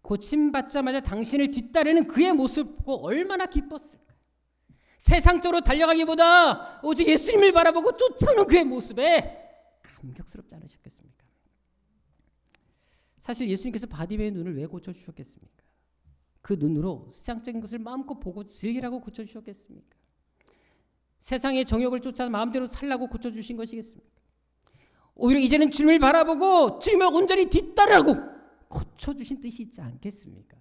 고침받자마자 당신을 뒤따르는 그의 모습 보고 얼마나 기뻤을까요? 세상적으로 달려가기보다 오직 예수님을 바라보고 쫓아오는 그의 모습에 감격스럽지 않으셨겠습니까? 사실 예수님께서 바디메오의 눈을 왜 고쳐주셨겠습니까? 그 눈으로 세상적인 것을 마음껏 보고 즐기라고 고쳐주셨겠습니까? 세상의 정욕을 쫓아 마음대로 살라고 고쳐주신 것이겠습니까? 오히려 이제는 주님을 바라보고 주님을 온전히 뒤따르라고 고쳐주신 뜻이 있지 않겠습니까?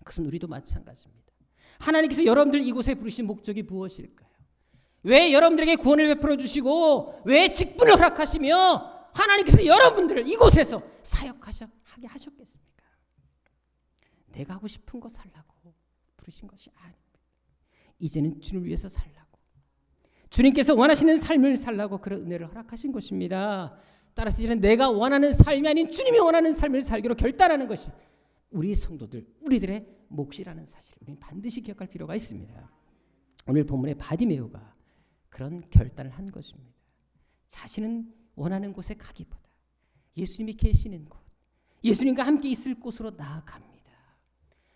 그것은 우리도 마찬가지입니다. 하나님께서 여러분들 이곳에 부르신 목적이 무엇일까요? 왜 여러분들에게 구원을 베풀어 주시고 왜 직분을 허락하시며 하나님께서 여러분들을 이곳에서 사역하게 하셨겠습니까? 내가 하고 싶은 거 살라고 부르신 것이 아닙니다. 이제는 주님을 위해서 살라고, 주님께서 원하시는 삶을 살라고 그런 은혜를 허락하신 것입니다. 따라서 이제는 내가 원하는 삶이 아닌 주님이 원하는 삶을 살기로 결단하는 것이 우리 성도들, 우리들의 몫이라는 사실을 우리는 반드시 기억할 필요가 있습니다. 오늘 본문의 바디메오가 그런 결단을 한 것입니다. 자신은 원하는 곳에 가기보다 예수님이 계시는 곳, 예수님과 함께 있을 곳으로 나아갑니다.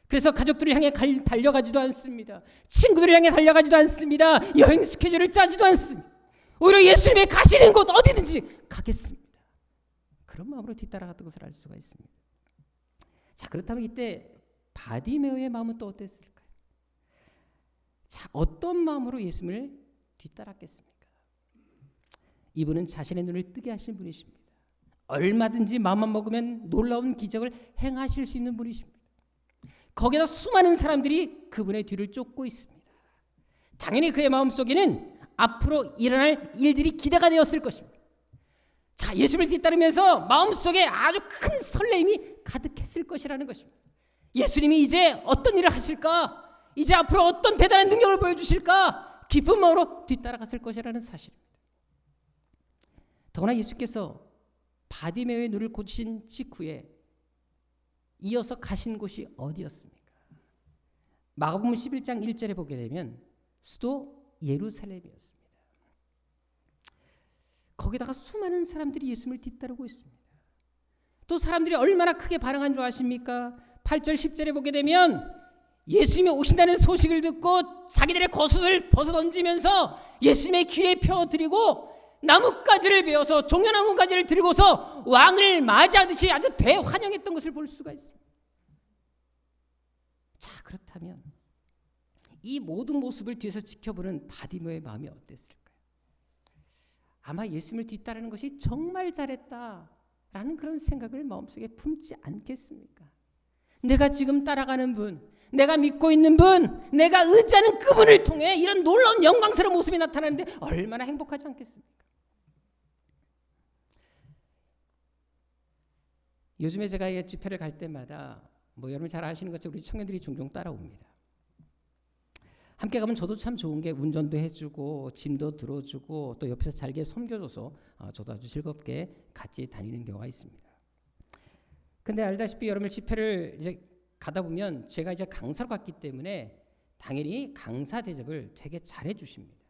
그래서 가족들을 향해 달려가지도 않습니다. 친구들을 향해 달려가지도 않습니다. 여행 스케줄을 짜지도 않습니다. 오히려 예수님의 가시는 곳 어디든지 가겠습니다. 그런 마음으로 뒤따라갔던 것을 알 수가 있습니다. 자, 그렇다면 이때 바디메오의 마음은 또 어땠을까요? 자, 어떤 마음으로 예수님을 뒤따랐겠습니까? 이분은 자신의 눈을 뜨게 하신 분이십니다. 얼마든지 마음만 먹으면 놀라운 기적을 행하실 수 있는 분이십니다. 거기다 수많은 사람들이 그분의 뒤를 쫓고 있습니다. 당연히 그의 마음속에는 앞으로 일어날 일들이 기대가 되었을 것입니다. 자, 예수님을 뒤따르면서 마음속에 아주 큰 설레임이 가득했을 것이라는 것입니다. 예수님이 이제 어떤 일을 하실까? 이제 앞으로 어떤 대단한 능력을 보여주실까 기쁜 마음으로 뒤따라갔을 것이라는 사실입니다. 더구나 예수께서 바디메오의 눈을 고치신 직후에 이어서 가신 곳이 어디였습니까? 마가복음 11장 1절에 보게 되면 수도 예루살렘이었습니다. 거기다가 수많은 사람들이 예수님을 뒤따르고 있습니다. 또 사람들이 얼마나 크게 반응한 줄 아십니까? 8절 10절에 보게 되면 예수님이 오신다는 소식을 듣고 자기들의 겉옷을 벗어던지면서 예수님의 길에 펴드리고 나뭇가지를 베어서 종려나뭇가지를 들고서 왕을 맞이하듯이 아주 대환영했던 것을 볼 수가 있습니다. 자, 그렇다면 이 모든 모습을 뒤에서 지켜보는 바디메오의 마음이 어땠을까요? 아마 예수님을 뒤따르는 것이 정말 잘했다라는 그런 생각을 마음속에 품지 않겠습니까? 내가 지금 따라가는 분, 내가 믿고 있는 분, 내가 의지하는 그분을 통해 이런 놀라운 영광스러운 모습이 나타나는데 얼마나 행복하지 않겠습니까? 요즘에 제가 이 집회를 갈 때마다 여러분 잘 아시는 것처럼 우리 청년들이 종종 따라옵니다. 함께 가면 저도 참 좋은 게 운전도 해주고 짐도 들어주고 또 옆에서 잘게 섬겨줘서 저도 아주 즐겁게 같이 다니는 경우가 있습니다. 근데 알다시피 여러분 집회를 이제 가다 보면 제가 이제 강사로 갔기 때문에 당연히 강사 대접을 되게 잘해 주십니다.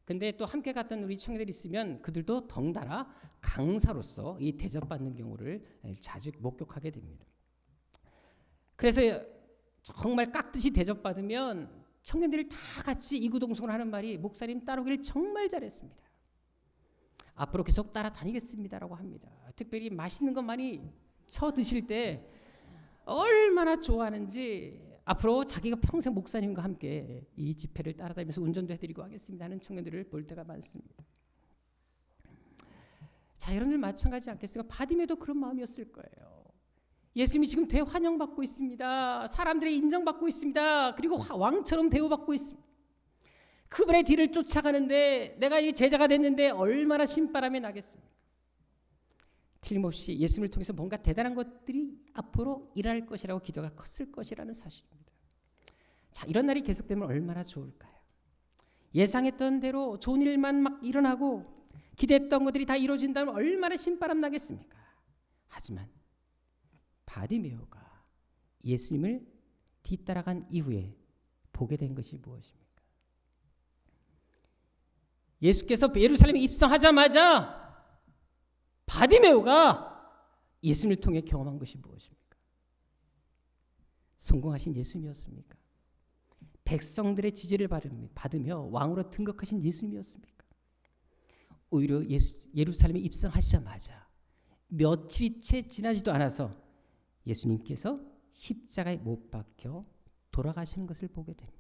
근데 또 함께 갔던 우리 청년들이 있으면 그들도 덩달아 강사로서 이 대접받는 경우를 자주 목격하게 됩니다. 그래서 정말 깍듯이 대접받으면 청년들이 다 같이 이구동성을 하는 말이 목사님 따라오기를 정말 잘했습니다. 앞으로 계속 따라다니겠습니다라고 합니다. 특별히 맛있는 것 많이 쳐드실 때 얼마나 좋아하는지 앞으로 자기가 평생 목사님과 함께 이 집회를 따라다니면서 운전도 해드리고 하겠습니다 하는 청년들을 볼 때가 많습니다. 자, 여러분들 마찬가지지 않겠습니까? 바디메오도 그런 마음이었을 거예요. 예수님이 지금 대환영받고 있습니다. 사람들의 인정받고 있습니다. 그리고 왕처럼 대우받고 있습니다. 그분의 뒤를 쫓아가는데 내가 이 제자가 됐는데 얼마나 신바람이 나겠습니까? 틀림없이 예수님을 통해서 뭔가 대단한 것들이 앞으로 일어날 것이라고 기도가 컸을 것이라는 사실입니다. 자, 이런 날이 계속되면 얼마나 좋을까요? 예상했던 대로 좋은 일만 막 일어나고 기대했던 것들이 다 이루어진다면 얼마나 신바람 나겠습니까? 하지만 바디메오가 예수님을 뒤따라간 이후에 보게 된 것이 무엇입니까? 예수께서 예루살렘에 입성하자마자 바디메오가 예수님을 통해 경험한 것이 무엇입니까? 성공하신 예수님이었습니까? 백성들의 지지를 받으며 왕으로 등극하신 예수님이었습니까? 오히려 예루살렘에 입성하시자마자 며칠이 채 지나지도 않아서 예수님께서 십자가에 못 박혀 돌아가시는 것을 보게 됩니다.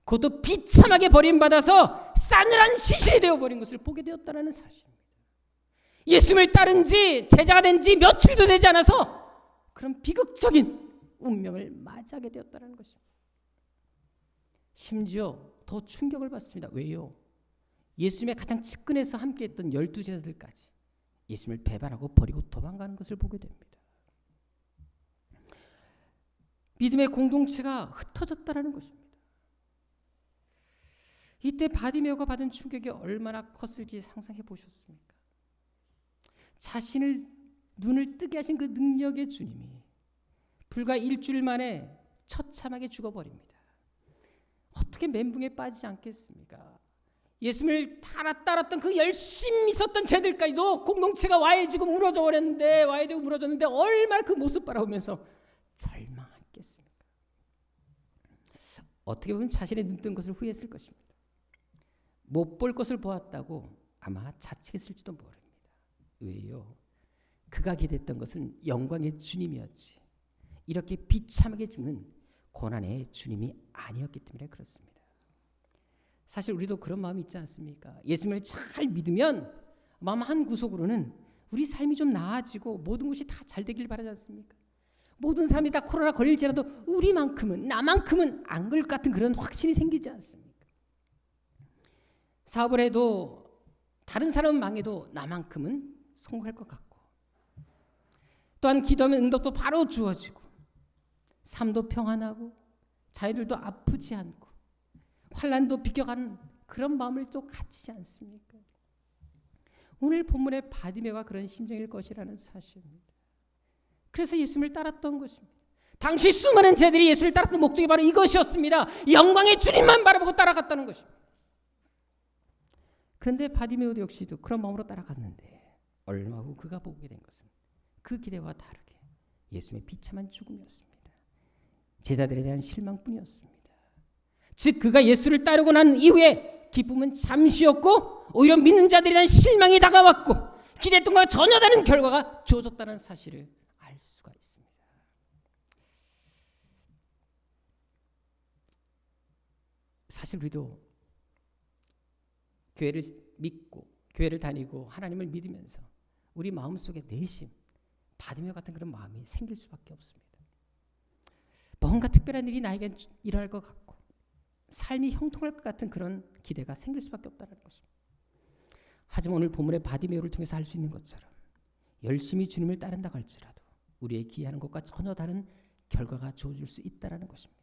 그것도 비참하게 버림받아서 싸늘한 시신이 되어버린 것을 보게 되었다는 사실입니다. 예수님을 따른 지 제자가 된 지 며칠도 되지 않아서 그런 비극적인 운명을 맞이하게 되었다는 것입니다. 심지어 더 충격을 받습니다. 왜요? 예수님의 가장 측근에서 함께했던 12제자들까지 예수님을 배반하고 버리고 도망가는 것을 보게 됩니다. 믿음의 공동체가 흩어졌다는 것입니다. 이때 바디메오가 받은 충격이 얼마나 컸을지 상상해 보셨습니까? 자신을 눈을 뜨게 하신 그 능력의 주님이 불과 일주일 만에 처참하게 죽어버립니다. 어떻게 멘붕에 빠지지 않겠습니까? 예수님을 따랐던 그 열심히 있었던 쟤들까지도 공동체가 와해지고 무너져 버렸는데 와해되고 무너졌는데 얼마나 그 모습 바라보면서 절망했겠습니까? 어떻게 보면 자신의 눈뜬 것을 후회했을 것입니다. 못 볼 것을 보았다고 아마 자책했을지도 모릅니다. 왜요? 그가 기대했던 것은 영광의 주님이었지 이렇게 비참하게 죽는 고난의 주님이 아니었기 때문에 그렇습니다. 사실 우리도 그런 마음이 있지 않습니까? 예수님을 잘 믿으면 마음 한 구석으로는 우리 삶이 좀 나아지고 모든 것이 다 잘 되길 바라지 않습니까? 모든 사람이 다 코로나 걸릴지라도 우리만큼은 나만큼은 안 그럴 것 같은 그런 확신이 생기지 않습니까? 사업을 해도 다른 사람은 망해도 나만큼은 성공할 것 같고 또한 기도하면 응답도 바로 주어지고 삶도 평안하고 자녀들도 아프지 않고 환난도 비껴가는 그런 마음을 또 갖지 않습니까? 오늘 본문의 바디메오가 그런 심정일 것이라는 사실입니다. 그래서 예수님을 따랐던 것입니다. 당시 수많은 제들이 예수를 따랐던 목적이 바로 이것이었습니다. 영광의 주님만 바라보고 따라갔다는 것입니다. 그런데 바디메오 역시도 그런 마음으로 따라갔는데 얼마 후 그가 보게 된 것은 그 기대와 다르게 예수님의 비참한 죽음이었습니다. 제자들에 대한 실망뿐이었습니다. 즉 그가 예수를 따르고 난 이후에 기쁨은 잠시였고 오히려 믿는 자들에 대한 실망이 다가왔고 기대했던 것과 전혀 다른 결과가 주어졌다는 사실을 알 수가 있습니다. 사실 우리도 교회를 믿고 교회를 다니고 하나님을 믿으면서 우리 마음속에 내심 바디메오 같은 그런 마음이 생길 수밖에 없습니다. 뭔가 특별한 일이 나에겐 일어날 것 같고 삶이 형통할 것 같은 그런 기대가 생길 수밖에 없다는 것입니다. 하지만 오늘 본문의 바디메오를 통해서 할 수 있는 것처럼 열심히 주님을 따른다고 할지라도 우리의 기대하는 것과 전혀 다른 결과가 주어질 수 있다는 것입니다.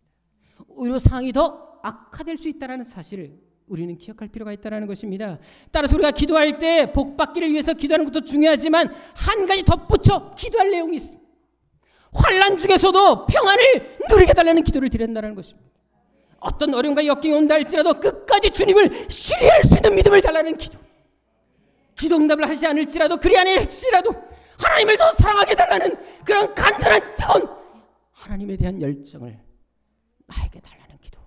오히려 상황이 더 악화될 수 있다는 사실을 우리는 기억할 필요가 있다는 것입니다. 따라서 우리가 기도할 때 복받기를 위해서 기도하는 것도 중요하지만 한 가지 덧붙여 기도할 내용이 있습니다. 환난 중에서도 평안을 누리게 달라는 기도를 드린다는 것입니다. 어떤 어려움과 역경이 온다 할지라도 끝까지 주님을 신뢰할 수 있는 믿음을 달라는 기도. 기도 응답을 하지 않을지라도 그리 아닐지라도 하나님을 더 사랑하게 달라는 그런 간절한 뜨거운 하나님에 대한 열정을 나에게 달라는 기도.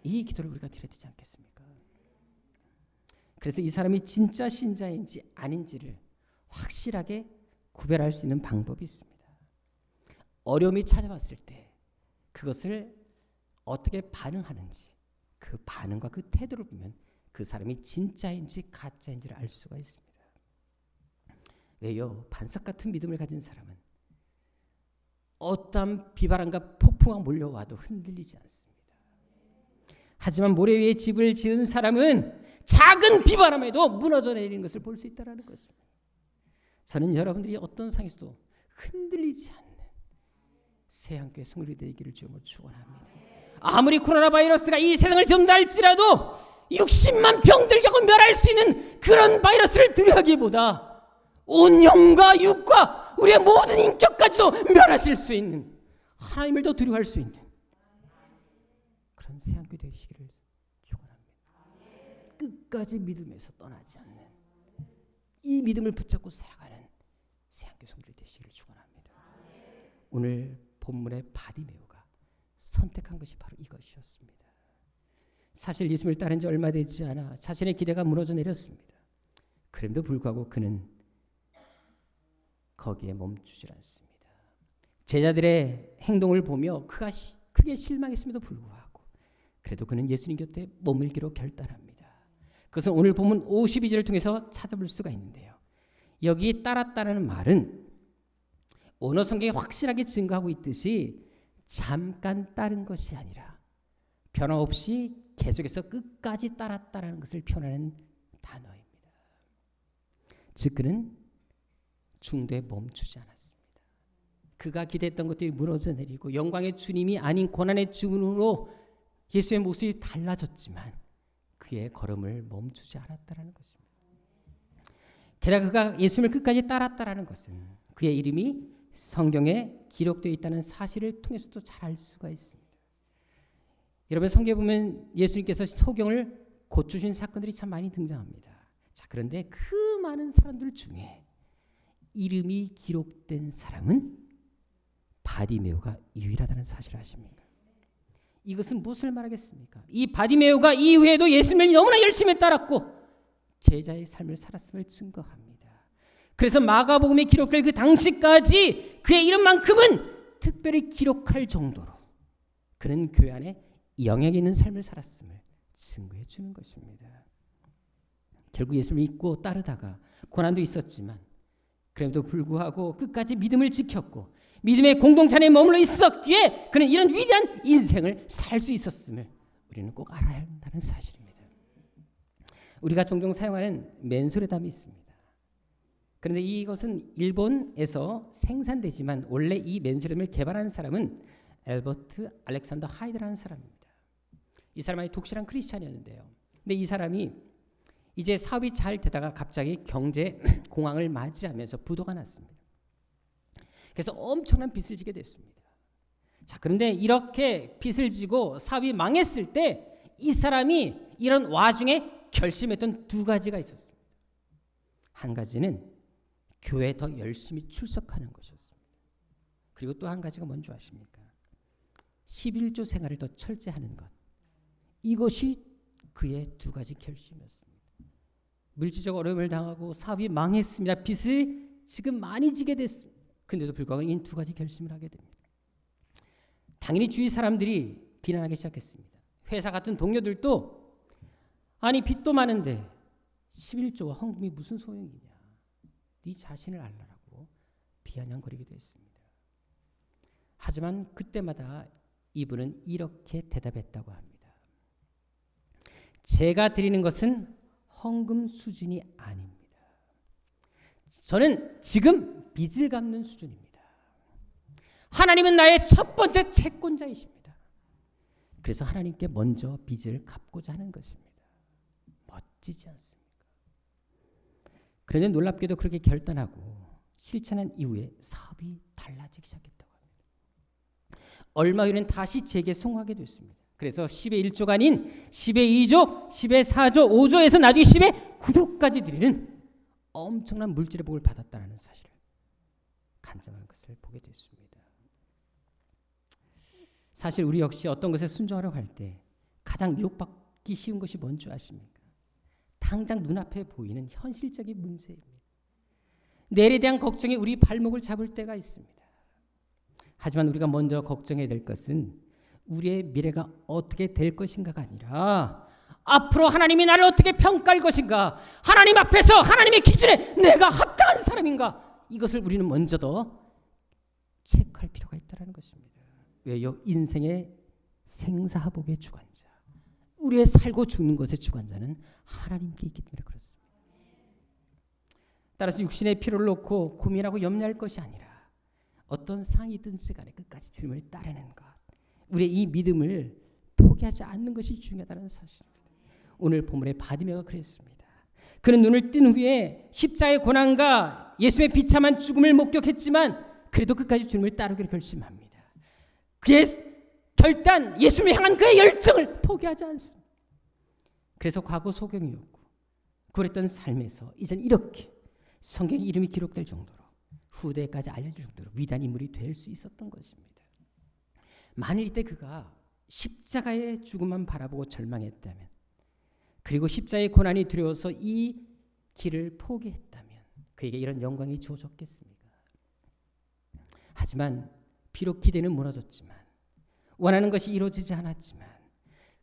이 기도를 우리가 드려야 되지 않겠습니까? 그래서 이 사람이 진짜 신자인지 아닌지를 확실하게 구별할 수 있는 방법이 있습니다. 어려움이 찾아왔을 때 그것을 어떻게 반응하는지 그 반응과 그 태도를 보면 그 사람이 진짜인지 가짜인지를 알 수가 있습니다. 왜요? 반석 같은 믿음을 가진 사람은 어떠한 비바람과 폭풍가 몰려와도 흔들리지 않습니다. 하지만 모래 위에 집을 지은 사람은 작은 비바람에도 무너져 내리는 것을 볼 수 있다는 것입니다. 저는 여러분들이 어떤 상황에서도 흔들리지 않는 새한교회 성도들이 되기를 주님으로 축원합니다. 아무리 코로나 바이러스가 이 세상을 덮는다 할지라도 60만 병들 겪고 멸할 수 있는 그런 바이러스를 두려워하기보다 온 영과 육과 우리의 모든 인격까지도 멸하실 수 있는 하나님을 더 두려워할 수 있는 그런 새한교회 되시기를 축원합니다. 끝까지 믿음에서 떠나지 않는 이 믿음을 붙잡고 살아가는 새한교회 성도들이 되시기를 축원합니다. 오늘 본문의 바디메오가 선택한 것이 바로 이것이었습니다. 사실 예수님을 따른 지 얼마 되지 않아 자신의 기대가 무너져 내렸습니다. 그럼에도 불구하고 그는 거기에 멈추질 않습니다. 제자들의 행동을 보며 그가 크게 실망했음에도 불구하고 그래도 그는 예수님 곁에 머물기로 결단합니다. 그것은 오늘 본문 52절을 통해서 찾아볼 수가 있는데요. 여기 따랐다는 말은 언어 성경에 확실하게 증거하고 있듯이 잠깐 따른 것이 아니라 변화 없이 계속해서 끝까지 따랐다는 것을 표현하는 단어입니다. 즉 그는 중도에 멈추지 않았습니다. 그가 기대했던 것들이 무너져 내리고 영광의 주님이 아닌 고난의 주님으로 예수의 모습이 달라졌지만 그의 걸음을 멈추지 않았다는 것입니다. 게다가 그가 예수님을 끝까지 따랐다는 것은 그의 이름이 성경에 기록되어 있다는 사실을 통해서도 잘 알 수가 있습니다. 여러분 성경에 보면 예수님께서 소경을 고쳐주신 사건들이 참 많이 등장합니다. 자, 그런데 그 많은 사람들 중에 이름이 기록된 사람은 바디메오가 유일하다는 사실을 아십니까? 이것은 무엇을 말하겠습니까? 이 바디메오가 이후에도 예수님을 너무나 열심히 따랐고 제자의 삶을 살았음을 증거합니다. 그래서 마가복음에 기록될 그 당시까지 그의 이름만큼은 특별히 기록할 정도로 그는 교회 안에 영향이 있는 삶을 살았음을 증거해 주는 것입니다. 결국 예수님을 믿고 따르다가 고난도 있었지만 그럼에도 불구하고 끝까지 믿음을 지켰고 믿음의 공동체 안에 머물러 있었기에 그는 이런 위대한 인생을 살 수 있었음을 우리는 꼭 알아야 한다는 사실입니다. 우리가 종종 사용하는 맨소레담이 있습니다. 그런데 이것은 일본에서 생산되지만 원래 이 맨소레담을 개발한 사람은 앨버트 알렉산더 하이드라는 사람입니다. 이 사람이 독실한 크리스찬이었는데요. 근데 이 사람이 이제 사업이 잘 되다가 갑자기 경제 공황을 맞이하면서 부도가 났습니다. 그래서 엄청난 빚을 지게 됐습니다. 자, 그런데 이렇게 빚을 지고 사업이 망했을 때 이 사람이 이런 와중에 결심했던 두 가지가 있었습니다. 한 가지는 교회에 더 열심히 출석하는 것이었습니다. 그리고 또 한 가지가 뭔지 아십니까? 11조 생활을 더 철저하는 것. 이것이 그의 두 가지 결심이었습니다. 물질적 어려움을 당하고 사업이 망했습니다. 빚을 지금 많이 지게 됐습니다. 근데도 불구하고 이 두 가지 결심을 하게 됩니다. 당연히 주위 사람들이 비난하기 시작했습니다. 회사 같은 동료들도 아니 빚도 많은데 11조와 헌금이 무슨 소용이냐. 네 자신을 알라라고 비아냥거리기도 했습니다. 하지만 그때마다 이분은 이렇게 대답했다고 합니다. 제가 드리는 것은 헌금 수준이 아닙니다. 저는 지금 빚을 갚는 수준입니다. 하나님은 나의 첫 번째 채권자이십니다. 그래서 하나님께 먼저 빚을 갚고자 하는 것입니다. 멋지지 않습니까? 그런데 놀랍게도 그렇게 결단하고 실천한 이후에 사업이 달라지기 시작했다고 합니다. 얼마 후에는 다시 제게 송하게 됐습니다. 그래서 10의 1조가 아닌 10의 2조, 10의 4조, 5조에서 나중에 10의 9조까지 드리는 엄청난 물질의 복을 받았다는 사실을 간증하는 것을 보게 됐습니다. 사실 우리 역시 어떤 것에 순종하려고 할 때 가장 유혹받기 쉬운 것이 뭔지 아십니까? 당장 눈앞에 보이는 현실적인 문제입니다. 내일에 대한 걱정이 우리 발목을 잡을 때가 있습니다. 하지만 우리가 먼저 걱정해야 될 것은 우리의 미래가 어떻게 될 것인가가 아니라 앞으로 하나님이 나를 어떻게 평가할 것인가, 하나님 앞에서 하나님의 기준에 내가 합당한 사람인가, 이것을 우리는 먼저 더 체크할 필요가 있다는 것입니다. 왜요? 인생의 생사복의 주관자, 우리의 살고 죽는 것의 주관자는 하나님께 있기 때문에 그렇습니다. 따라서 육신의 필요를 놓고 고민하고 염려할 것이 아니라 어떤 상이든 간에 끝까지 주님을 따르는 것, 우리의 이 믿음을 포기하지 않는 것이 중요하다는 사실입니다. 오늘 본문의 바디메오가 그랬습니다. 그는 눈을 뜬 후에 십자가의 고난과 예수의 비참한 죽음을 목격했지만 그래도 끝까지 주님을 따르기로 결심합니다. 그의 결단, 예수님을 향한 그의 열정을 포기하지 않습니다. 그래서 과거 소경이었고 그랬던 삶에서 이젠 이렇게 성경의 이름이 기록될 정도로 후대까지 알려질 정도로 위대한 인물이 될 수 있었던 것입니다. 만일 이때 그가 십자가의 죽음만 바라보고 절망했다면, 그리고 십자가의 고난이 두려워서 이 길을 포기했다면 그에게 이런 영광이 주어졌겠습니까? 하지만 비록 기대는 무너졌지만, 원하는 것이 이루어지지 않았지만,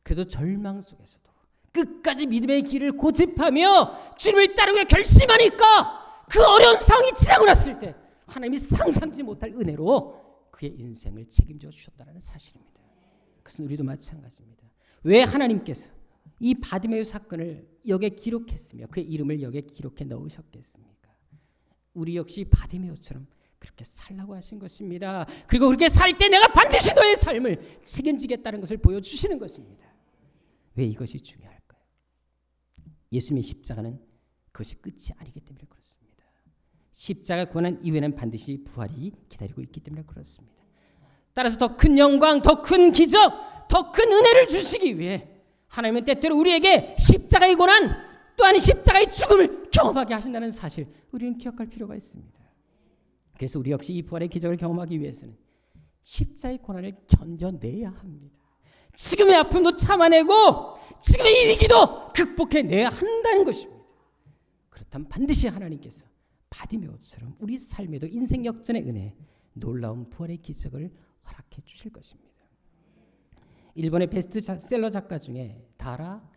그래도 절망 속에서도 끝까지 믿음의 길을 고집하며 주님을 따르게 결심하니까 그 어려운 상황이 지나고 났을 때 하나님이 상상지 못할 은혜로 그의 인생을 책임져 주셨다는 사실입니다. 그것은 우리도 마찬가지입니다. 왜 하나님께서 이 바디메오 사건을 여기에 기록했으며 그의 이름을 여기에 기록해 넣으셨겠습니까? 우리 역시 바디메오처럼 그렇게 살라고 하신 것입니다. 그리고 그렇게 살 때 내가 반드시 너의 삶을 책임지겠다는 것을 보여주시는 것입니다. 왜 이것이 중요할까요? 예수님의 십자가는 그것이 끝이 아니기 때문에 그렇습니다. 십자가 고난 이후에는 반드시 부활이 기다리고 있기 때문에 그렇습니다. 따라서 더 큰 영광, 더 큰 기적, 더 큰 은혜를 주시기 위해 하나님은 때때로 우리에게 십자가의 고난 또한 십자가의 죽음을 경험하게 하신다는 사실, 우리는 기억할 필요가 있습니다. 그래서 우리 역시 이 부활의 기적을 경험하기 위해서는 십자가의 고난을 견뎌내야 합니다. 지금의 아픔도 참아내고 지금의 이 위기도 극복해내야 한다는 것입니다. 그렇다면 반드시 하나님께서 바디메오처럼 우리 삶에도 인생 역전의 은혜, 놀라운 부활의 기적을 허락해 주실 것입니다. 일본의 베스트셀러 작가 중에 다라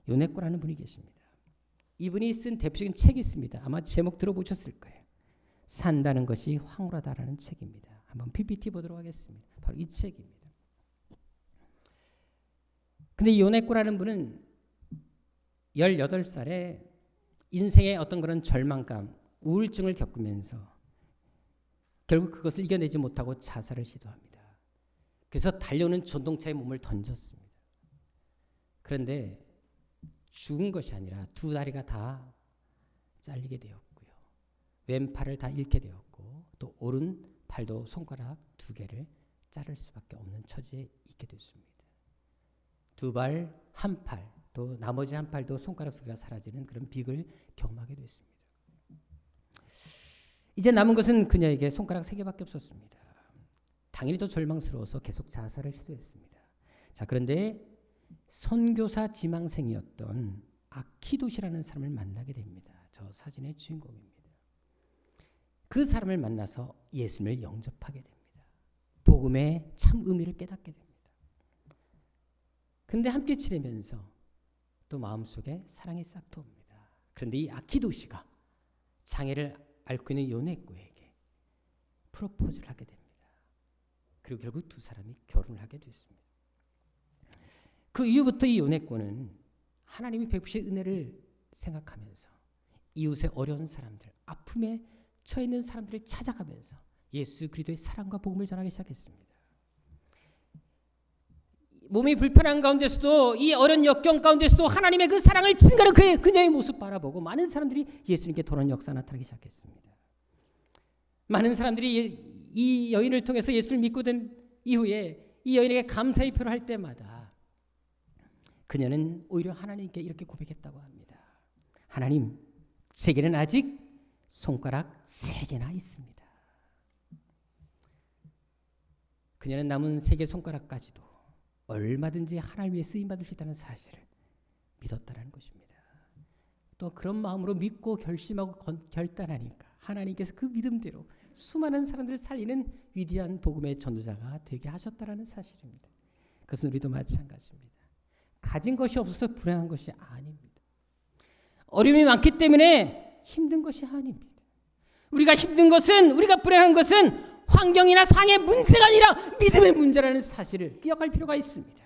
요네코라는 분이 계십니다. 이분이 쓴 대표적인 책이 있습니다. 아마 제목 들어보셨을 거예요. 산다는 것이 황홀하다라는 책입니다. 한번 PPT 보도록 하겠습니다. 바로 이 책입니다. 근데 이 요네코라는 분은 18살에 인생의 어떤 그런 절망감, 우울증을 겪으면서 결국 그것을 이겨내지 못하고 자살을 시도합니다. 그래서 달려오는 전동차에 몸을 던졌습니다. 그런데 죽은 것이 아니라 두 다리가 다 잘리게 되었고요. 왼팔을 다 잃게 되었고 또 오른팔도 손가락 두 개를 자를 수밖에 없는 처지에 있게 됐습니다. 두 발, 한 팔, 또 나머지 한 팔도 손가락 세 개가 사라지는 그런 비극을 경험하게 됐습니다. 이제 남은 것은 그녀에게 손가락 세 개밖에 없었습니다. 당연히 더 절망스러워서 계속 자살을 시도했습니다. 자, 그런데 선교사 지망생이었던 아키도시라는 사람을 만나게 됩니다. 저 사진의 주인공입니다. 그 사람을 만나서 예수님을 영접하게 됩니다. 복음의 참 의미를 깨닫게 됩니다. 근데 함께 지내면서 또 마음속에 사랑이 싹 트옵니다. 그런데 이 아키도시가 장애를 앓고 있는 요네코에게 프로포즈를 하게 됩니다. 그리고 결국 두 사람이 결혼을 하게 됐습니다. 그 이후부터 이 요네코는 하나님이 베푸신 은혜를 생각하면서 이웃의 어려운 사람들, 아픔에 처해 있는 사람들을 찾아가면서 예수 그리스도의 사랑과 복음을 전하기 시작했습니다. 몸이 불편한 가운데서도 이 어려운 역경 가운데서도 하나님의 그 사랑을 증거하는 그녀의 모습 바라보고 많은 사람들이 예수님께 돌아오는 역사가 나타나기 시작했습니다. 많은 사람들이 이 여인을 통해서 예수를 믿고 된 이후에 이 여인에게 감사의 표를 할 때마다 그녀는 오히려 하나님께 이렇게 고백했다고 합니다. 하나님, 제게는 아직 손가락 3개나 있습니다. 그녀는 남은 3개 손가락까지도 얼마든지 하나님 위해 쓰임받을 수 있다는 사실을 믿었다는 것입니다. 또 그런 마음으로 믿고 결심하고 결단하니까 하나님께서 그 믿음대로 수많은 사람들을 살리는 위대한 복음의 전도자가 되게 하셨다는 사실입니다. 그것은 우리도 마찬가지입니다. 가진 것이 없어서 불행한 것이 아닙니다. 어려움이 많기 때문에 힘든 것이 아닙니다. 우리가 힘든 것은, 우리가 불행한 것은 환경이나 상의 문제가 아니라 믿음의 문제라는 사실을 기억할 필요가 있습니다.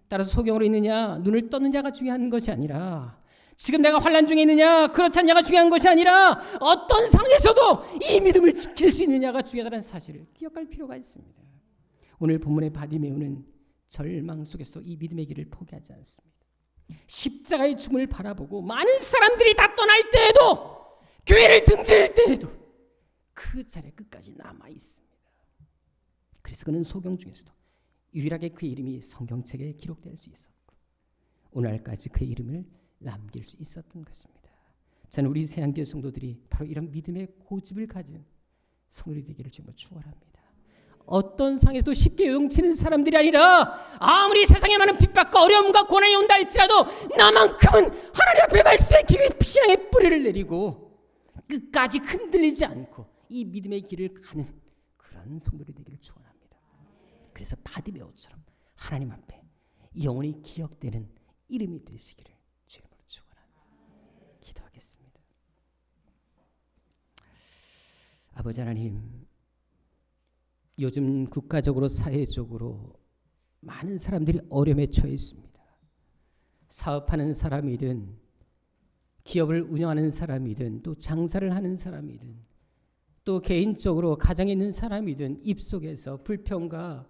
따라서 소경으로 있느냐, 눈을 떴는 자가 중요한 것이 아니라 지금 내가 환난 중에 있느냐, 그렇지 않냐가 중요한 것이 아니라 어떤 상황에서도 이 믿음을 지킬 수 있느냐가 중요하다는 사실을 기억할 필요가 있습니다. 오늘 본문의 바디메오는 절망 속에서 이 믿음의 길을 포기하지 않습니다. 십자가의 죽음을 바라보고 많은 사람들이 다 떠날 때에도, 교회를 등질 때에도 그 자리에 끝까지 남아 있습니다. 그래서 그는 소경 중에서도 유일하게 그의 이름이 성경책에 기록될 수 있었고 오늘까지 그의 이름을 남길 수 있었던 것입니다. 저는 우리 새한교회 성도들이 바로 이런 믿음의 고집을 가진 성도들이 되기를 주님으로 축원합니다. 어떤 상에서도 쉽게 요동치는 사람들이 아니라 아무리 세상에 많은 핍박과 어려움과 고난이 온다 할지라도 나만큼은 하나님 앞에 말씀의 깊이 신앙의 뿌리를 내리고 끝까지 흔들리지 않고 이 믿음의 길을 가는 그런 성도들이 되기를 축원합니다. 그래서 바디메오처럼 하나님 앞에 영원히 기억되는 이름이 되시기를 주님으로 축원합니다. 기도하겠습니다. 아버지 하나님, 요즘 국가적으로 사회적으로 많은 사람들이 어려움에 처해 있습니다. 사업하는 사람이든 기업을 운영하는 사람이든 또 장사를 하는 사람이든 또 개인적으로 가정에 있는 사람이든 입속에서 불평과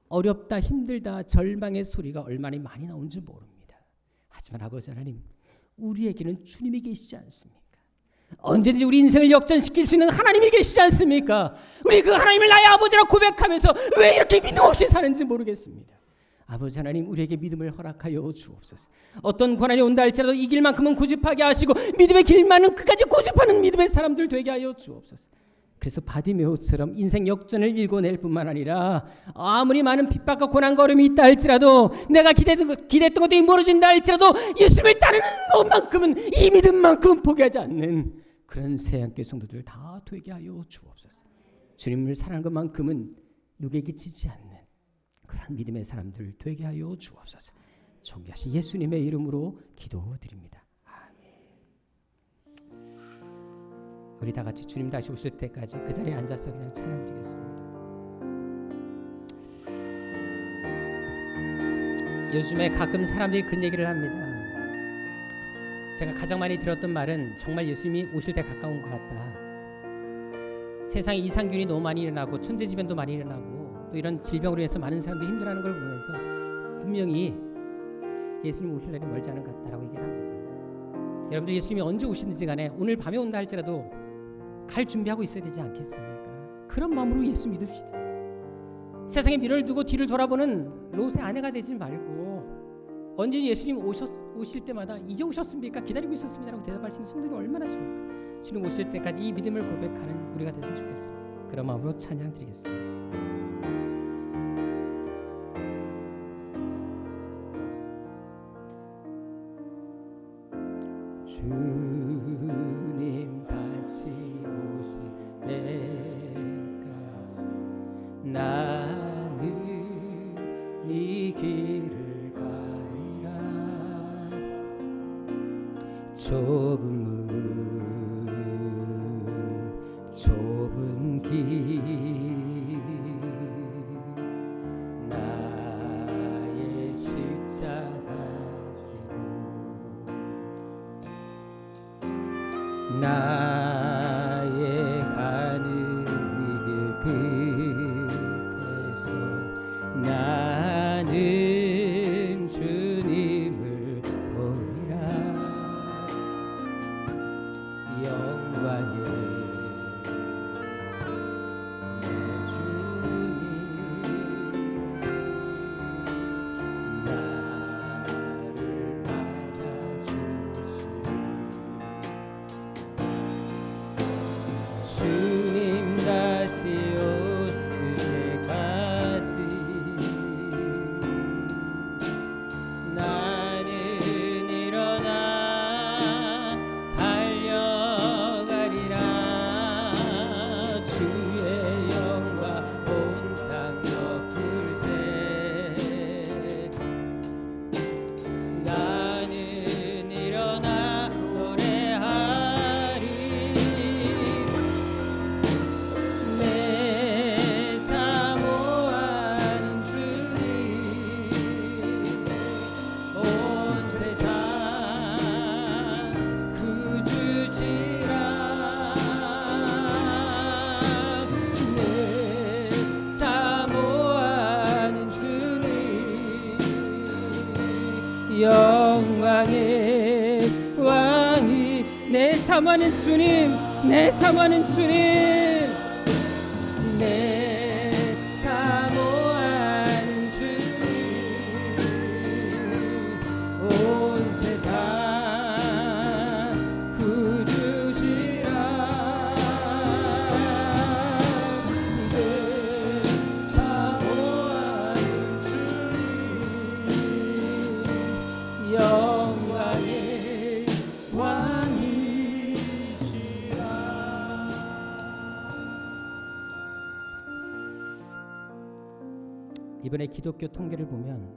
어렵다, 힘들다, 절망의 소리가 얼마나 많이 나오는지 모릅니다. 하지만 아버지 하나님, 우리에게는 주님이 계시지 않습니까? 언제든지 우리 인생을 역전시킬 수 있는 하나님이 계시지 않습니까? 우리 그 하나님을 나의 아버지라 고백하면서 왜 이렇게 믿음 없이 사는지 모르겠습니다. 아버지 하나님, 우리에게 믿음을 허락하여 주옵소서. 어떤 고난이 온다 할지라도 이길 만큼은 고집하게 하시고 믿음의 길만은 끝까지 고집하는 믿음의 사람들 되게 하여 주옵소서. 그래서 바디메오처럼 인생 역전을 일궈낼 뿐만 아니라 아무리 많은 핍박과 고난과 어려움이 있다 할지라도 내가 기대했던 것도 이루어진다 할지라도 예수님을 따르는 것만큼은, 이 믿음만큼은 포기하지 않는 그런 새한교회 성도들 다 되게 하여 주옵소서. 주님을 사랑하는 것만큼은 누구에게 지지 않는 그런 믿음의 사람들 되게 하여 주옵소서. 존귀하신 예수님의 이름으로 기도드립니다. 우리 다 같이 주님 다시 오실 때까지 그 자리에 앉아서 그냥 찬양드리겠습니다. 요즘에 가끔 사람들이 그런 얘기를 합니다. 제가 가장 많이 들었던 말은 정말 예수님이 오실 때 가까운 것 같다. 세상에 이상균이 너무 많이 일어나고 천재지변도 많이 일어나고 또 이런 질병으로 인해서 많은 사람들이 힘들어하는 걸 보면서 분명히 예수님 오실 날이 멀지 않은 것 같다라고 얘기를 합니다. 여러분들 예수님이 언제 오시든지 간에 오늘 밤에 온다 할지라도 갈 준비하고 있어야 되지 않겠습니까? 그런 마음으로 예수 믿읍시다. 세상에 미련을 두고 뒤를 돌아보는 롯의 아내가 되지 말고 언제 예수님 오실 때마다 이제 오셨습니까? 기다리고 있었습니다라고 대답할 수 있는 성도들이 얼마나 좋을까. 주님 오실 때까지 이 믿음을 고백하는 우리가 됐으면 좋겠습니다. 그런 마음으로 찬양 드리겠습니다. 주님 다시 오실 때까지 나는 이 길을 가리라. 좁은 문 좁은 길 나의 십자가 나의 가는 길 끝에서 나는 주님을 보리라. 영광의 내 주님 나를 맞아주시오. 주님 다시 오실 때까지 나는 일어나 달려가리라. 주의 영광 온 땅 덮을 때 나는 일어나 노래하리. 내 사모하는 주님 온 세상 구주시라. 내 사모하는 주님 영광의 왕이 내 사모하는 주님 내 사모하는 주님 내 사모하는 주님 온 세상 구주시라. 내 사모하는 주님 영광의 왕이시라. 이번에 기독교 통계를 보면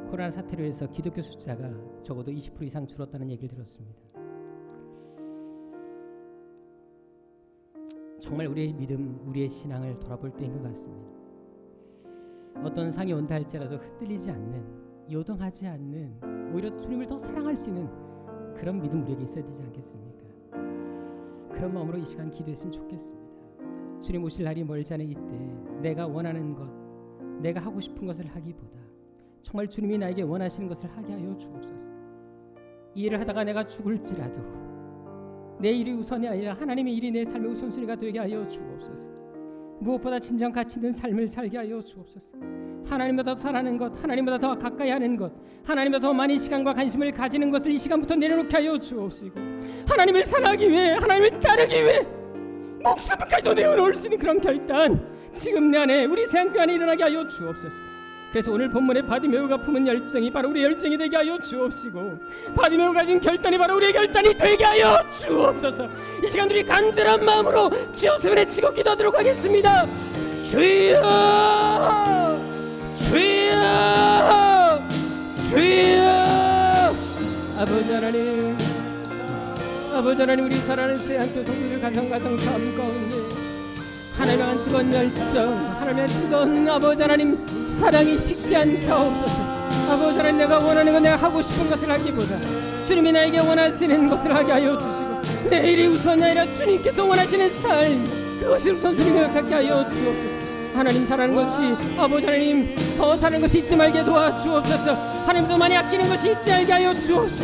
코로나 사태로 해서 기독교 숫자가 적어도 20% 이상 줄었다는 얘기를 들었습니다. 정말 우리의 믿음, 우리의 신앙을 돌아볼 때인 것 같습니다. 어떤 상이 온다 할지라도 흔들리지 않는, 요동하지 않는, 오히려 주님을 더 사랑할 수 있는 그런 믿음 우리에게 있어야 되지 않겠습니까? 그런 마음으로 이 시간 기도했으면 좋겠습니다. 주님 오실 날이 멀지 않은 이때 내가 원하는 것, 내가 하고 싶은 것을 하기보다 정말 주님이 나에게 원하시는 것을 하게 하여 주옵소서. 이 일을 하다가 내가 죽을지라도 내 일이 우선이 아니라 하나님의 일이 내 삶의 우선순위가 되게 하여 주옵소서. 무엇보다 진정 가치 있는 삶을 살게 하여 주옵소서. 하나님보다 더 사랑하는 것, 하나님보다 더 가까이 하는 것, 하나님보다 더 많은 시간과 관심을 가지는 것을 이 시간부터 내려놓게 하여 주옵시고, 하나님을 사랑하기 위해, 하나님을 따르기 위해 목숨까지도 내어놓을 수 있는 그런 결단 지금 내 안에, 우리 새한교회 안에 일어나게 하여 주옵소서. 그래서 오늘 본문에 바디메오가 품은 열정이 바로 우리의 열정이 되게 하여 주옵시고, 바디메오가 가진 결단이 바로 우리의 결단이 되게 하여 주옵소서. 이 시간 우리 간절한 마음으로 주여 세번에 치고 기도하도록 하겠습니다. 주여 주여 주여. 아버지 하나님, 아버지 하나님, 우리 사랑하는 새한교 성도들 가정 삶 가운데 하나님의 한 뜨거운 열정, 하나님의 뜨거운 아버지 하나님 사랑이 식지 않게 하옵소서. 아버지 하나님, 내가 원하는 것, 내가 하고 싶은 것을 하기보다 주님이 나에게 원하시는 것을 하게 하여 주시고, 내 일이 우선이 아니라 주님께서 원하시는 삶, 그것을 우선순위로 하게 하여 주옵소서. 하나님 사랑하는 것이 아버지 하나님 더 사는 것이 잊지 말게 도와주옵소서. 하나님도 많이 아끼는 것이 잊지 말게 하여 주옵소서.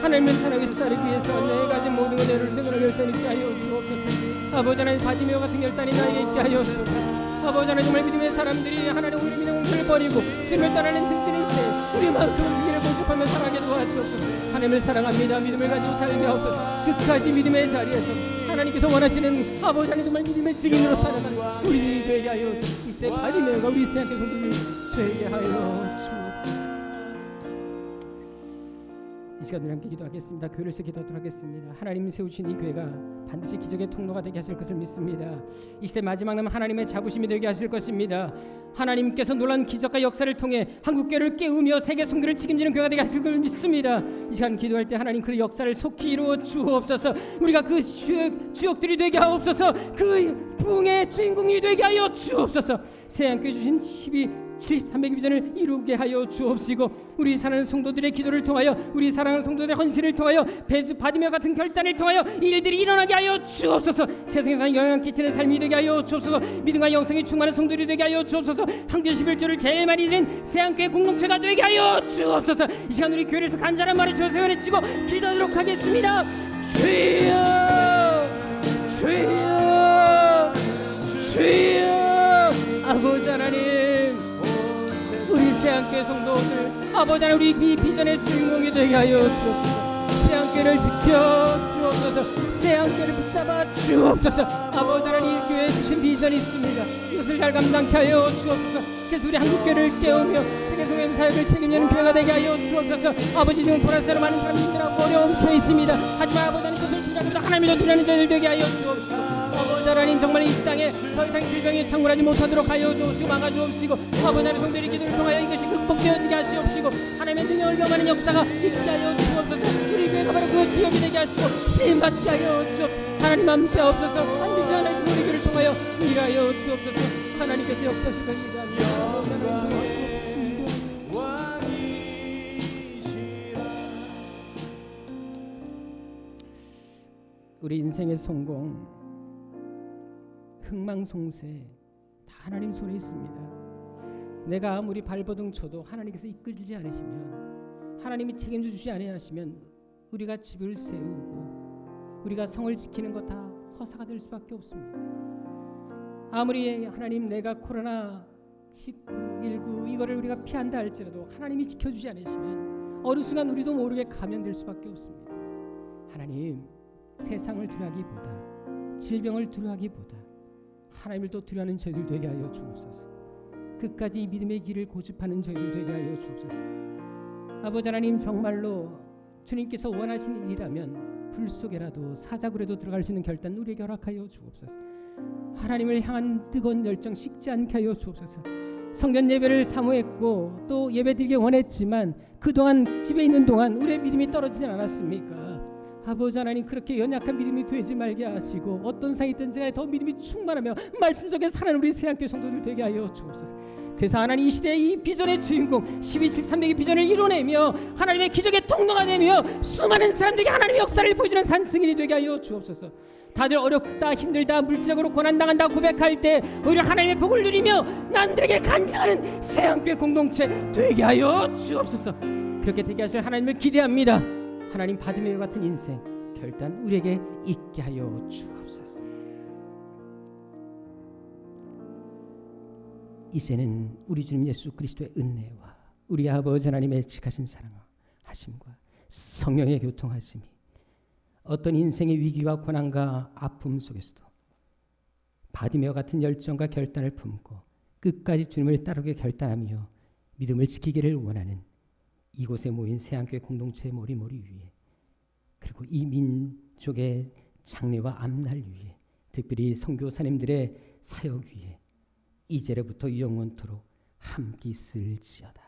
하나님을 사랑해서 따르기 위해서 내가 가진 모든 은혜를 세분하게 결단이 있게 하여 주옵소서. 아버지 하나님 바디메오 같은 결단이 나에게 있게 하여 주옵소서. 아버지 하나님 정말 믿음의 사람들이 하나님 우리 믿음의 공부를 버리고 주님을 떠나는 등진이 있대 우리만큼 위기를 공급하며 살아가게 도와주옵소서. 하나님을 사랑합니다. 믿음을 가지고 살게 하옵소서. 끝까지 믿음의 자리에서 하나님께서 원하시는 아버지 하나님 정말 믿음의 증인으로 살아가는 우리 되게 하여 주옵소서. 이세 바디메오가 우리 세상의 성도들 되게 하여 주옵소서. 이 시간 우리 함께 기도하겠습니다. 교회를 위해서 기도하도록 하겠습니다. 하나님 세우신 이 교회가 반드시 기적의 통로가 되게 하실 것을 믿습니다. 이 시대 마지막 남 하나님의 자부심이 되게 하실 것입니다. 하나님께서 놀라운 기적과 역사를 통해 한국교회를 깨우며 세계 선교를 책임지는 교회가 되게 하실 걸 믿습니다. 이 시간 기도할 때 하나님 그 역사를 속히 이루어 주옵소서. 우리가 그 주역들이 되게 하옵소서. 그 부흥의 주인공이 되게 하여 주옵소서. 새하얀교회 주신 7300의 비전을 이루게 하여 주옵시고 우리 사랑하는 성도들의 기도를 통하여 우리 사랑하는 성도들의 헌신을 통하여 바디메오 같은 결단을 통하여 일들이 일어나게 하여 주옵소서. 세상에서 영향 끼치는 삶이 되게 하여 주옵소서. 믿음과 영성이 충만한 성도들이 되게 하여 주옵소서. 한교 11조를 제일 많이 드린 새하얀교회 공동체가 되게 하여 주옵소서. 이 시간 우리 교회에서 간절한 말을 주어서 외치고 기도하도록 하겠습니다. 주여 주여 주여 아버지 하나님 우리 새하얀교회 성도들 아버지 하나님 우리 이 비전의 주인공이 되게 하여 주옵소서. 새하얀교회를 지켜 주옵소서. 새하얀교회를 붙잡아 주옵소서. 아버지 하나님 이 교회에 주신 비전이 있습니다. 이것을 잘 감당케 하여 주옵소서. 그래서 우리 한국교회를 깨우며 세계성의 사역을 책임지는 교회가 되게 하여 주옵소서. 아버지 지금 보라스대로 많은 사람이 힘들어하고 어려움 처해 있습니다. 하지만 아버지 하나님 것을 두려움보다 하나님을 더 두려는 저희들 되게 하여 주옵소서. 아버지 하나님 정말 이 땅에 더 이상 질병이 창궐하지 못하도록 하여 주옵시고 막아주옵시고 아버지 하나님 성도의 기도를 통하여 이것이 극복되어지게 하시옵시고 하나님의 능력을 경험하는 역사가 있게 하여 주옵소서. 우리 교회가 바로 그 지역이 되게 하시고 쓰임받게 하여 주옵소서. 하나님 함께 없어서 반드시 하나님 우리 교회를 통하여 일하여 주옵소서. 하나님께서 역사하실 것입니다. 우리 인생의 성공 흥망성쇠 다 하나님 손에 있습니다. 내가 아무리 발버둥 쳐도 하나님께서 이끌지 않으시면 하나님이 책임져 주지 아니하시면 우리가 집을 세우고 우리가 성을 지키는 것 다 허사가 될 수밖에 없습니다. 아무리 하나님 내가 코로나19 이거를 우리가 피한다 할지라도 하나님이 지켜주지 않으시면 어느 순간 우리도 모르게 감염될 수밖에 없습니다. 하나님 세상을 두려워하기보다 질병을 두려워하기보다 하나님을 또 두려워하는 저희들 되게 하여 주옵소서. 끝까지 이 믿음의 길을 고집하는 저희들 되게 하여 주옵소서. 아버지 하나님 정말로 주님께서 원하시는 일이라면 불 속에라도 사자굴에도 들어갈 수 있는 결단 우리에게 허락하여 주옵소서. 하나님을 향한 뜨거운 열정 식지 않게 하여 주옵소서. 성전 예배를 사모했고 또 예배드리기 원했지만 그동안 집에 있는 동안 우리의 믿음이 떨어지진 않았습니까? 아버지 하나님 그렇게 연약한 믿음이 되지 말게 하시고 어떤 상이 있든지 간에 더 믿음이 충만하며 말씀 속에 살아가는 우리 새하얀교회 성도들 되게 하여 주옵소서. 그래서 하나님 이 시대의 이 비전의 주인공 12.1300의 비전을 이뤄내며 하나님의 기적의 통로가 되며 수많은 사람들에게 하나님의 역사를 보여주는 산승인이 되게 하여 주옵소서. 다들 어렵다 힘들다 물질적으로 고난당한다 고백할 때 오히려 하나님의 복을 누리며 남들에게 간증하는 새하얀교회 공동체 되게 하여 주옵소서. 그렇게 되게 하실 하나님을 기대합니다. 하나님 바디메오 같은 인생 결단 우리에게 있게 하여 주옵소서. 이제는 우리 주님 예수 그리스도의 은혜와 우리 아버지 하나님의 지하신 사랑하심과 성령의 교통하심이 어떤 인생의 위기와 고난과 아픔 속에서도 바디메오 같은 열정과 결단을 품고 끝까지 주님을 따르게 결단하며 믿음을 지키기를 원하는 이곳에 모인 새하얀교회 공동체의 모리모리 위에 그리고 이 민족의 장래와 앞날 위에 특별히 선교사님들의 사역 위에 이제로부터 영원토록 함께 있을지어다.